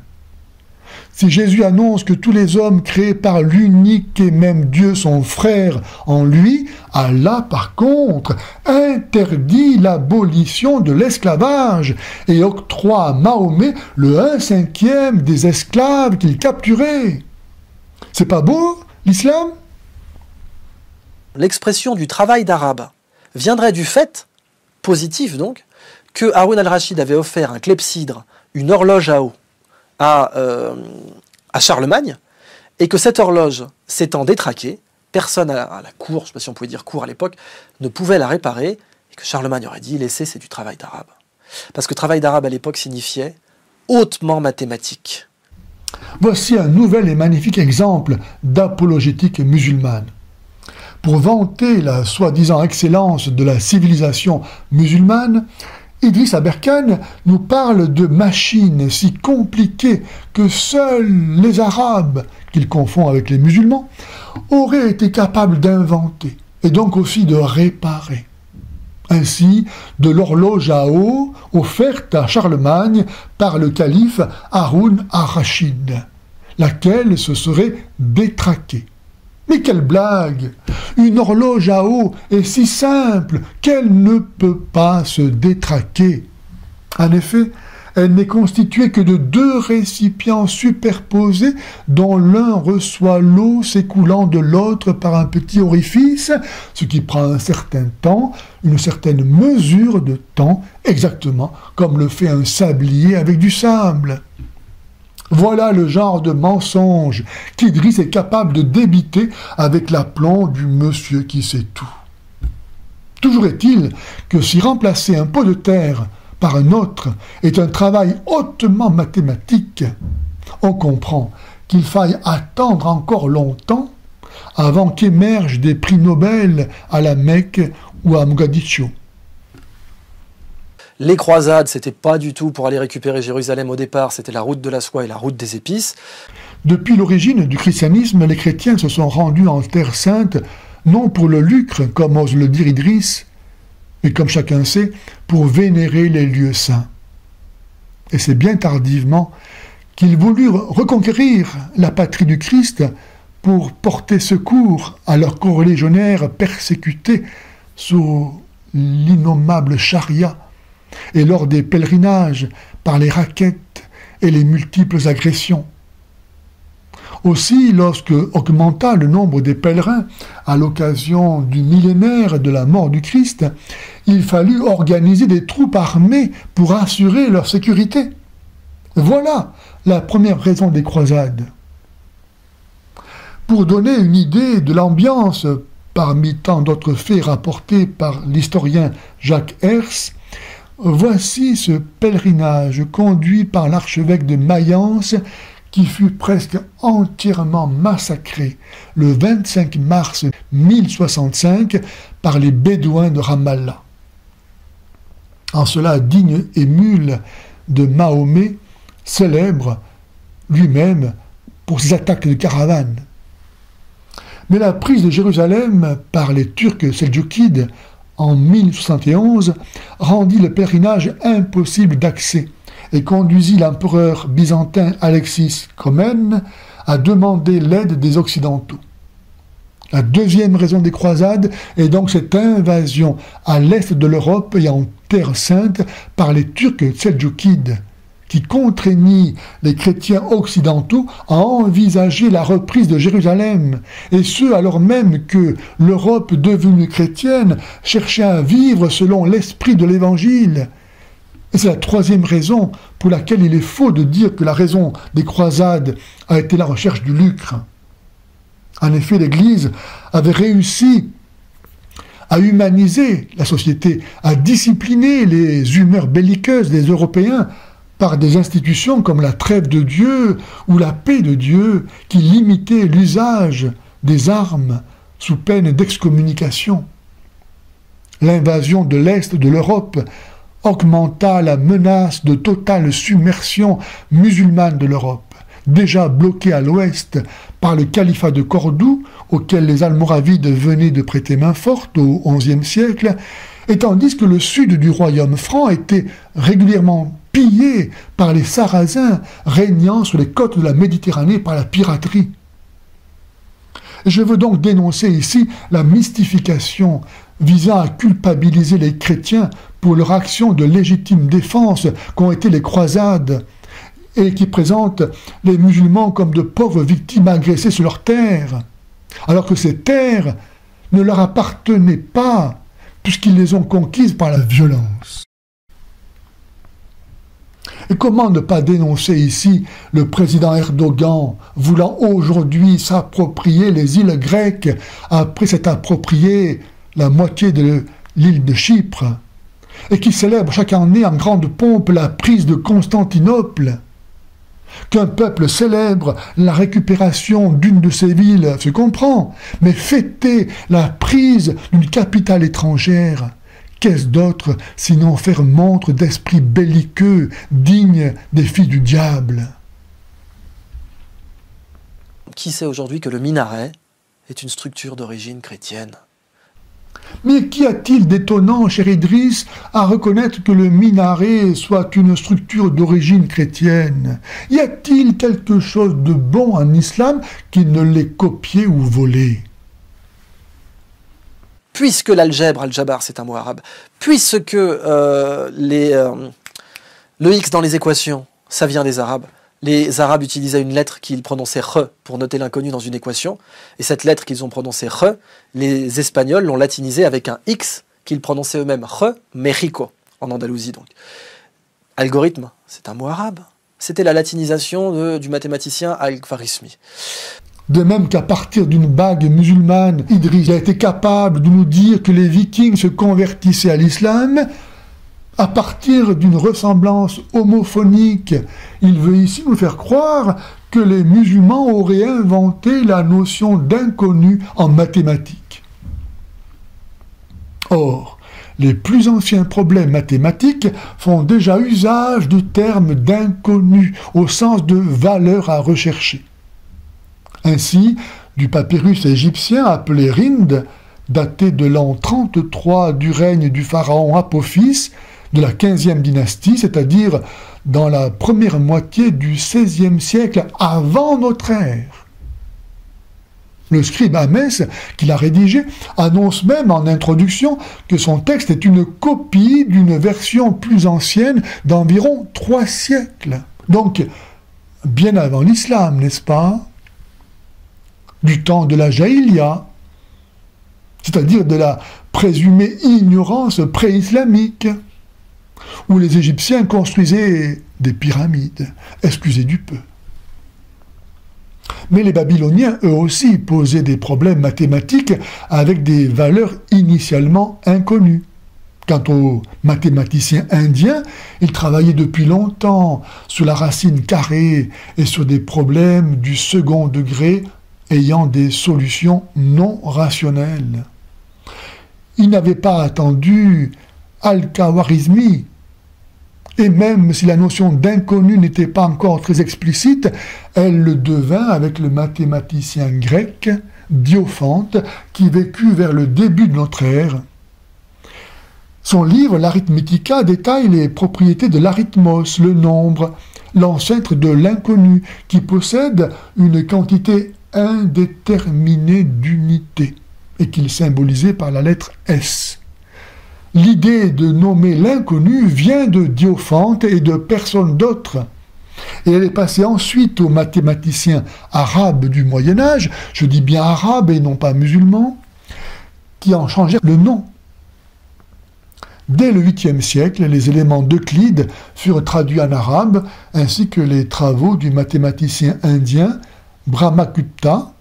Si Jésus annonce que tous les hommes créés par l'unique et même Dieu sont frères en lui, Allah, par contre, interdit l'abolition de l'esclavage et octroie à Mahomet le 1/5 des esclaves qu'il capturait. C'est pas beau, l'islam ? L'expression du travail d'arabe viendrait du fait, positif donc, que Haroun al-Rachid avait offert un clepsydre, une horloge à eau, à Charlemagne, et que cette horloge s'étant détraquée, personne à la cour, je ne sais pas si on pouvait dire cour à l'époque, ne pouvait la réparer, et que Charlemagne aurait dit, laissez, c'est du travail d'arabe. Parce que travail d'arabe à l'époque signifiait hautement mathématique. Voici un nouvel et magnifique exemple d'apologétique musulmane. Pour vanter la soi-disant excellence de la civilisation musulmane, Idriss Aberkane nous parle de machines si compliquées que seuls les Arabes, qu'il confond avec les musulmans, auraient été capables d'inventer et donc aussi de réparer. Ainsi, de l'horloge à eau offerte à Charlemagne par le calife Haroun ar-Rachid, laquelle se serait détraquée. Mais quelle blague! Une horloge à eau est si simple qu'elle ne peut pas se détraquer. En effet, elle n'est constituée que de 2 récipients superposés dont l'un reçoit l'eau s'écoulant de l'autre par un petit orifice, ce qui prend un certain temps, une certaine mesure de temps, exactement comme le fait un sablier avec du sable. Voilà le genre de mensonge qu'Idriss est capable de débiter avec l'aplomb du monsieur qui sait tout. Toujours est-il que si remplacer un pot de terre par un autre est un travail hautement mathématique, on comprend qu'il faille attendre encore longtemps avant qu'émergent des prix Nobel à la Mecque ou à Mogadiscio. Les croisades, c'était pas du tout pour aller récupérer Jérusalem au départ, c'était la route de la soie et la route des épices. Depuis l'origine du christianisme, les chrétiens se sont rendus en Terre Sainte, non pour le lucre, comme ose le dire Idriss, mais comme chacun sait, pour vénérer les lieux saints. Et c'est bien tardivement qu'ils voulurent reconquérir la patrie du Christ pour porter secours à leurs corélégionnaires persécutés sous l'innommable charia, et lors des pèlerinages par les raquettes et les multiples agressions. Aussi, lorsque augmenta le nombre des pèlerins à l'occasion du millénaire de la mort du Christ, il fallut organiser des troupes armées pour assurer leur sécurité. Voilà la première raison des croisades. Pour donner une idée de l'ambiance, parmi tant d'autres faits rapportés par l'historien Jacques Herse, voici ce pèlerinage conduit par l'archevêque de Mayence qui fut presque entièrement massacré le 25 mars 1065 par les Bédouins de Ramallah. En cela digne émule de Mahomet, célèbre lui-même pour ses attaques de caravanes. Mais la prise de Jérusalem par les Turcs seldjoukides en 1071 rendit le pèlerinage impossible d'accès et conduisit l'empereur byzantin Alexis Comnène à demander l'aide des Occidentaux. La deuxième raison des croisades est donc cette invasion à l'est de l'Europe et en Terre Sainte par les Turcs seldjoukides, qui contraignit les chrétiens occidentaux à envisager la reprise de Jérusalem, et ce alors même que l'Europe devenue chrétienne cherchait à vivre selon l'esprit de l'Évangile. Et c'est la troisième raison pour laquelle il est faux de dire que la raison des croisades a été la recherche du lucre. En effet, l'Église avait réussi à humaniser la société, à discipliner les humeurs belliqueuses des Européens par des institutions comme la trêve de Dieu ou la paix de Dieu qui limitaient l'usage des armes sous peine d'excommunication. L'invasion de l'Est de l'Europe augmenta la menace de totale submersion musulmane de l'Europe, déjà bloquée à l'ouest par le califat de Cordoue, auquel les Almoravides venaient de prêter main forte au XIe siècle, et tandis que le sud du royaume franc était régulièrement pillé par les Sarrasins régnant sur les côtes de la Méditerranée par la piraterie. Je veux donc dénoncer ici la mystification visant à culpabiliser les chrétiens pour leur action de légitime défense qu'ont été les croisades et qui présentent les musulmans comme de pauvres victimes agressées sur leurs terres, alors que ces terres ne leur appartenaient pas puisqu'ils les ont conquises par la violence. Et comment ne pas dénoncer ici le président Erdogan voulant aujourd'hui s'approprier les îles grecques après s'être approprié la moitié de l'île de Chypre et qui célèbre chaque année en grande pompe la prise de Constantinople. Qu'un peuple célèbre la récupération d'une de ses villes se comprend, mais fêter la prise d'une capitale étrangère, qu'est-ce d'autre sinon faire montre d'esprit belliqueux digne des filles du diable? Qui sait aujourd'hui que le minaret est une structure d'origine chrétienne? Mais qu'y a-t-il d'étonnant, cher Idriss, à reconnaître que le minaret soit une structure d'origine chrétienne? Y a-t-il quelque chose de bon en islam qui ne l'ait copié ou volé? Puisque l'algèbre, al-jabar, c'est un mot arabe, puisque le X dans les équations, ça vient des Arabes. Les Arabes utilisaient une lettre qu'ils prononçaient re pour noter l'inconnu dans une équation. Et cette lettre qu'ils ont prononcée re, les Espagnols l'ont latinisée avec un X qu'ils prononçaient eux-mêmes re, Mexico, en Andalousie donc. Algorithme, c'est un mot arabe. C'était la latinisation du mathématicien Al-Khwarizmi. De même qu'à partir d'une bague musulmane, Idriss a été capable de nous dire que les Vikings se convertissaient à l'islam, à partir d'une ressemblance homophonique, il veut ici nous faire croire que les musulmans auraient inventé la notion d'inconnu en mathématiques. Or, les plus anciens problèmes mathématiques font déjà usage du terme d'inconnu au sens de valeur à rechercher. Ainsi, du papyrus égyptien appelé Rind, daté de l'an 33 du règne du pharaon Apophis, de la 15e dynastie, c'est-à-dire dans la première moitié du XVIe siècle avant notre ère. Le scribe Hamès, qui l'a rédigé, annonce même en introduction que son texte est une copie d'une version plus ancienne d'environ 3 siècles. Donc, bien avant l'islam, n'est-ce pas? Du temps de la Jahiliya, c'est-à-dire de la présumée ignorance pré-islamique, où les Égyptiens construisaient des pyramides, excusez du peu. Mais les Babyloniens, eux aussi, posaient des problèmes mathématiques avec des valeurs initialement inconnues. Quant aux mathématiciens indiens, ils travaillaient depuis longtemps sur la racine carrée et sur des problèmes du second degré ayant des solutions non rationnelles. Ils n'avaient pas attendu Al-Khwarizmi, et même si la notion d'inconnu n'était pas encore très explicite, elle le devint avec le mathématicien grec Diophante, qui vécut vers le début de notre ère. Son livre, l'Arithmetica, détaille les propriétés de l'arithmos, le nombre, l'ancêtre de l'inconnu, qui possède une quantité indéterminée d'unités, et qu'il symbolisait par la lettre S. L'idée de nommer l'inconnu vient de Diophante et de personne d'autre. Et elle est passée ensuite aux mathématiciens arabes du Moyen-Âge, je dis bien arabes et non pas musulmans, qui en changèrent le nom. Dès le 8e siècle, les éléments d'Euclide furent traduits en arabe, ainsi que les travaux du mathématicien indien Brahmagupta,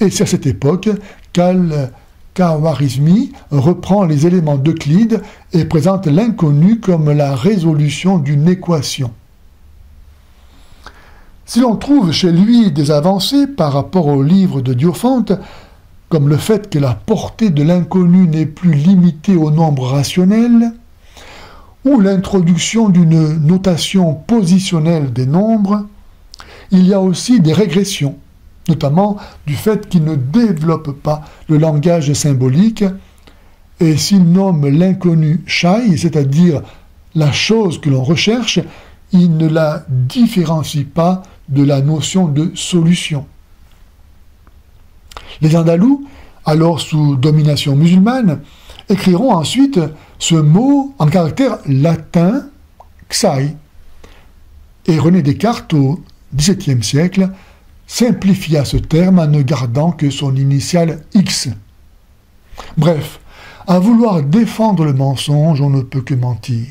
et c'est à cette époque qu'Al-Khwarizmi reprend les éléments d'Euclide et présente l'inconnu comme la résolution d'une équation. Si l'on trouve chez lui des avancées par rapport au livre de Diophante, comme le fait que la portée de l'inconnu n'est plus limitée au nombre rationnel, ou l'introduction d'une notation positionnelle des nombres, il y a aussi des régressions, notamment du fait qu'il ne développe pas le langage symbolique, et s'il nomme l'inconnu Shai, c'est-à-dire la chose que l'on recherche, il ne la différencie pas de la notion de solution. Les Andalous, alors sous domination musulmane, écriront ensuite ce mot en caractère latin, xai. Et René Descartes, au XVIIe siècle, simplifia ce terme en ne gardant que son initiale X. Bref, à vouloir défendre le mensonge, on ne peut que mentir.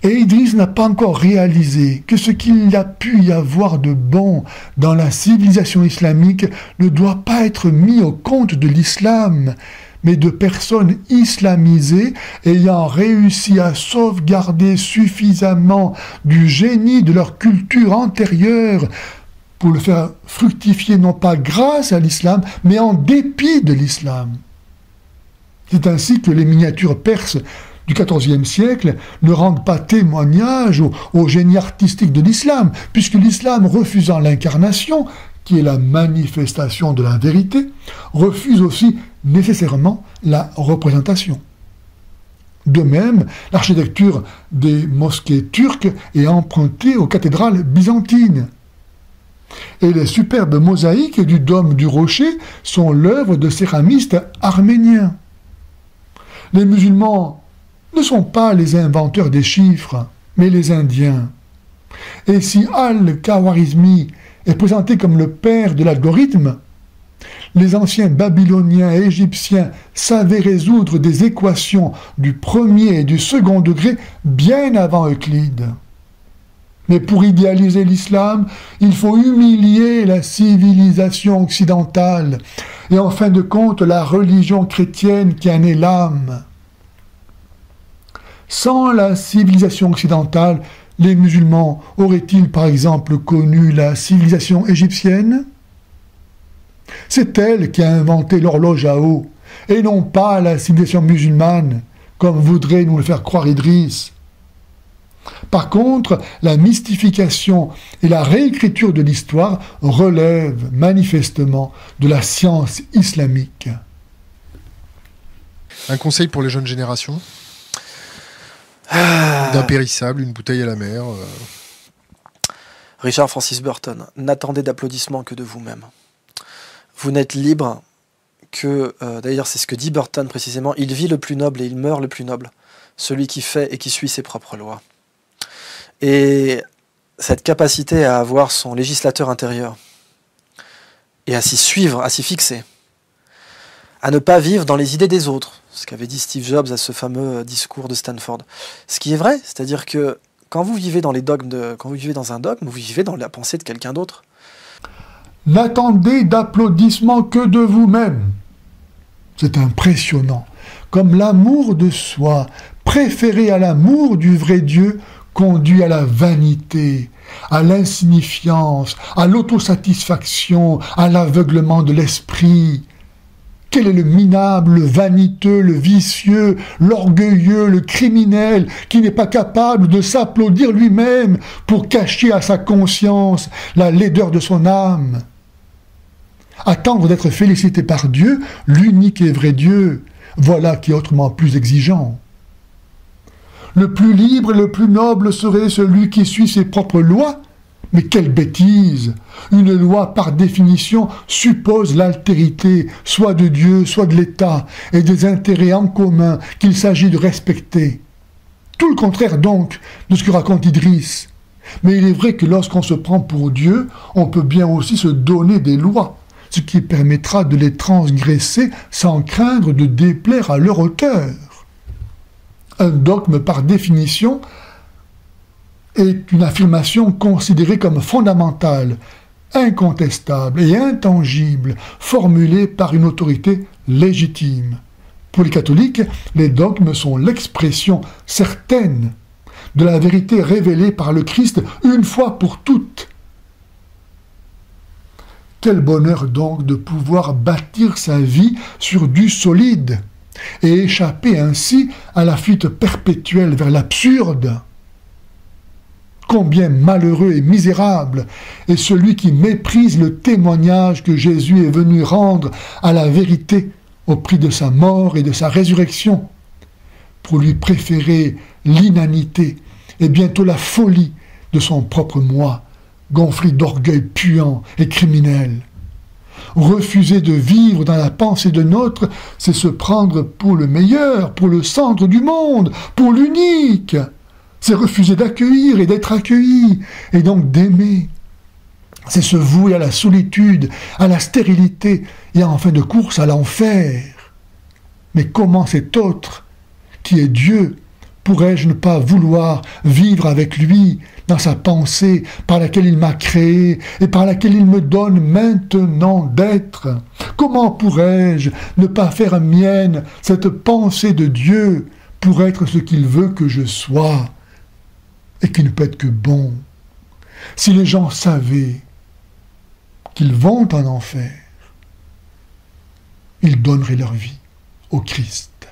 Et Idriss n'a pas encore réalisé que ce qu'il y a pu y avoir de bon dans la civilisation islamique ne doit pas être mis au compte de l'islam, mais de personnes islamisées ayant réussi à sauvegarder suffisamment du génie de leur culture antérieure pour le faire fructifier non pas grâce à l'islam, mais en dépit de l'islam. C'est ainsi que les miniatures perses du XIVe siècle ne rendent pas témoignage au génie artistique de l'islam, puisque l'islam, refusant l'incarnation, qui est la manifestation de la vérité, refuse aussi nécessairement la représentation. De même, l'architecture des mosquées turques est empruntée aux cathédrales byzantines. Et les superbes mosaïques du dôme du rocher sont l'œuvre de céramistes arméniens. Les musulmans ne sont pas les inventeurs des chiffres, mais les Indiens. Et si Al-Khawarizmi est présenté comme le père de l'algorithme, les anciens Babyloniens et Égyptiens savaient résoudre des équations du premier et du second degré bien avant Euclide. Mais pour idéaliser l'islam, il faut humilier la civilisation occidentale et en fin de compte la religion chrétienne qui en est l'âme. Sans la civilisation occidentale, les musulmans auraient-ils par exemple connu la civilisation égyptienne ? C'est elle qui a inventé l'horloge à eau, et non pas la civilisation musulmane, comme voudrait nous le faire croire Idriss. Par contre, la mystification et la réécriture de l'histoire relèvent manifestement de la science islamique. Un conseil pour les jeunes générations ? D'impérissable, une bouteille à la mer. Richard Francis Burton, n'attendez d'applaudissements que de vous-même. Vous n'êtes libre que, d'ailleurs c'est ce que dit Burton précisément, il vit le plus noble et il meurt le plus noble, celui qui fait et qui suit ses propres lois. Et cette capacité à avoir son législateur intérieur et à s'y suivre, à s'y fixer, à ne pas vivre dans les idées des autres, ce qu'avait dit Steve Jobs à ce fameux discours de Stanford. Ce qui est vrai, c'est-à-dire que quand vous vivez dans les dogmes, quand vous vivez dans un dogme, vous vivez dans la pensée de quelqu'un d'autre. N'attendez d'applaudissements que de vous-même. C'est impressionnant. Comme l'amour de soi, préféré à l'amour du vrai Dieu, conduit à la vanité, à l'insignifiance, à l'autosatisfaction, à l'aveuglement de l'esprit. Quel est le minable, le vaniteux, le vicieux, l'orgueilleux, le criminel, qui n'est pas capable de s'applaudir lui-même pour cacher à sa conscience la laideur de son âme? Attendre d'être félicité par Dieu, l'unique et vrai Dieu, voilà qui est autrement plus exigeant. Le plus libre et le plus noble serait celui qui suit ses propres lois. Mais quelle bêtise! Une loi, par définition, suppose l'altérité, soit de Dieu, soit de l'État, et des intérêts en commun qu'il s'agit de respecter. Tout le contraire, donc, de ce que raconte Idriss. Mais il est vrai que lorsqu'on se prend pour Dieu, on peut bien aussi se donner des lois, ce qui permettra de les transgresser sans craindre de déplaire à leur auteur. Un dogme, par définition, est une affirmation considérée comme fondamentale, incontestable et intangible, formulée par une autorité légitime. Pour les catholiques, les dogmes sont l'expression certaine de la vérité révélée par le Christ une fois pour toutes. Quel bonheur donc de pouvoir bâtir sa vie sur du solide et échapper ainsi à la fuite perpétuelle vers l'absurde. Combien malheureux et misérable est celui qui méprise le témoignage que Jésus est venu rendre à la vérité au prix de sa mort et de sa résurrection, pour lui préférer l'inanité et bientôt la folie de son propre moi, gonflé d'orgueil puant et criminel. Refuser de vivre dans la pensée de l'autre, c'est se prendre pour le meilleur, pour le centre du monde, pour l'unique. C'est refuser d'accueillir et d'être accueilli, et donc d'aimer. C'est se vouer à la solitude, à la stérilité, et en fin de course à l'enfer. Mais comment cet autre, qui est Dieu, pourrais-je ne pas vouloir vivre avec lui dans sa pensée par laquelle il m'a créé et par laquelle il me donne maintenant d'être? Comment pourrais-je ne pas faire mienne cette pensée de Dieu pour être ce qu'il veut que je sois et qui ne peut être que bon? Si les gens savaient qu'ils vont en enfer, ils donneraient leur vie au Christ.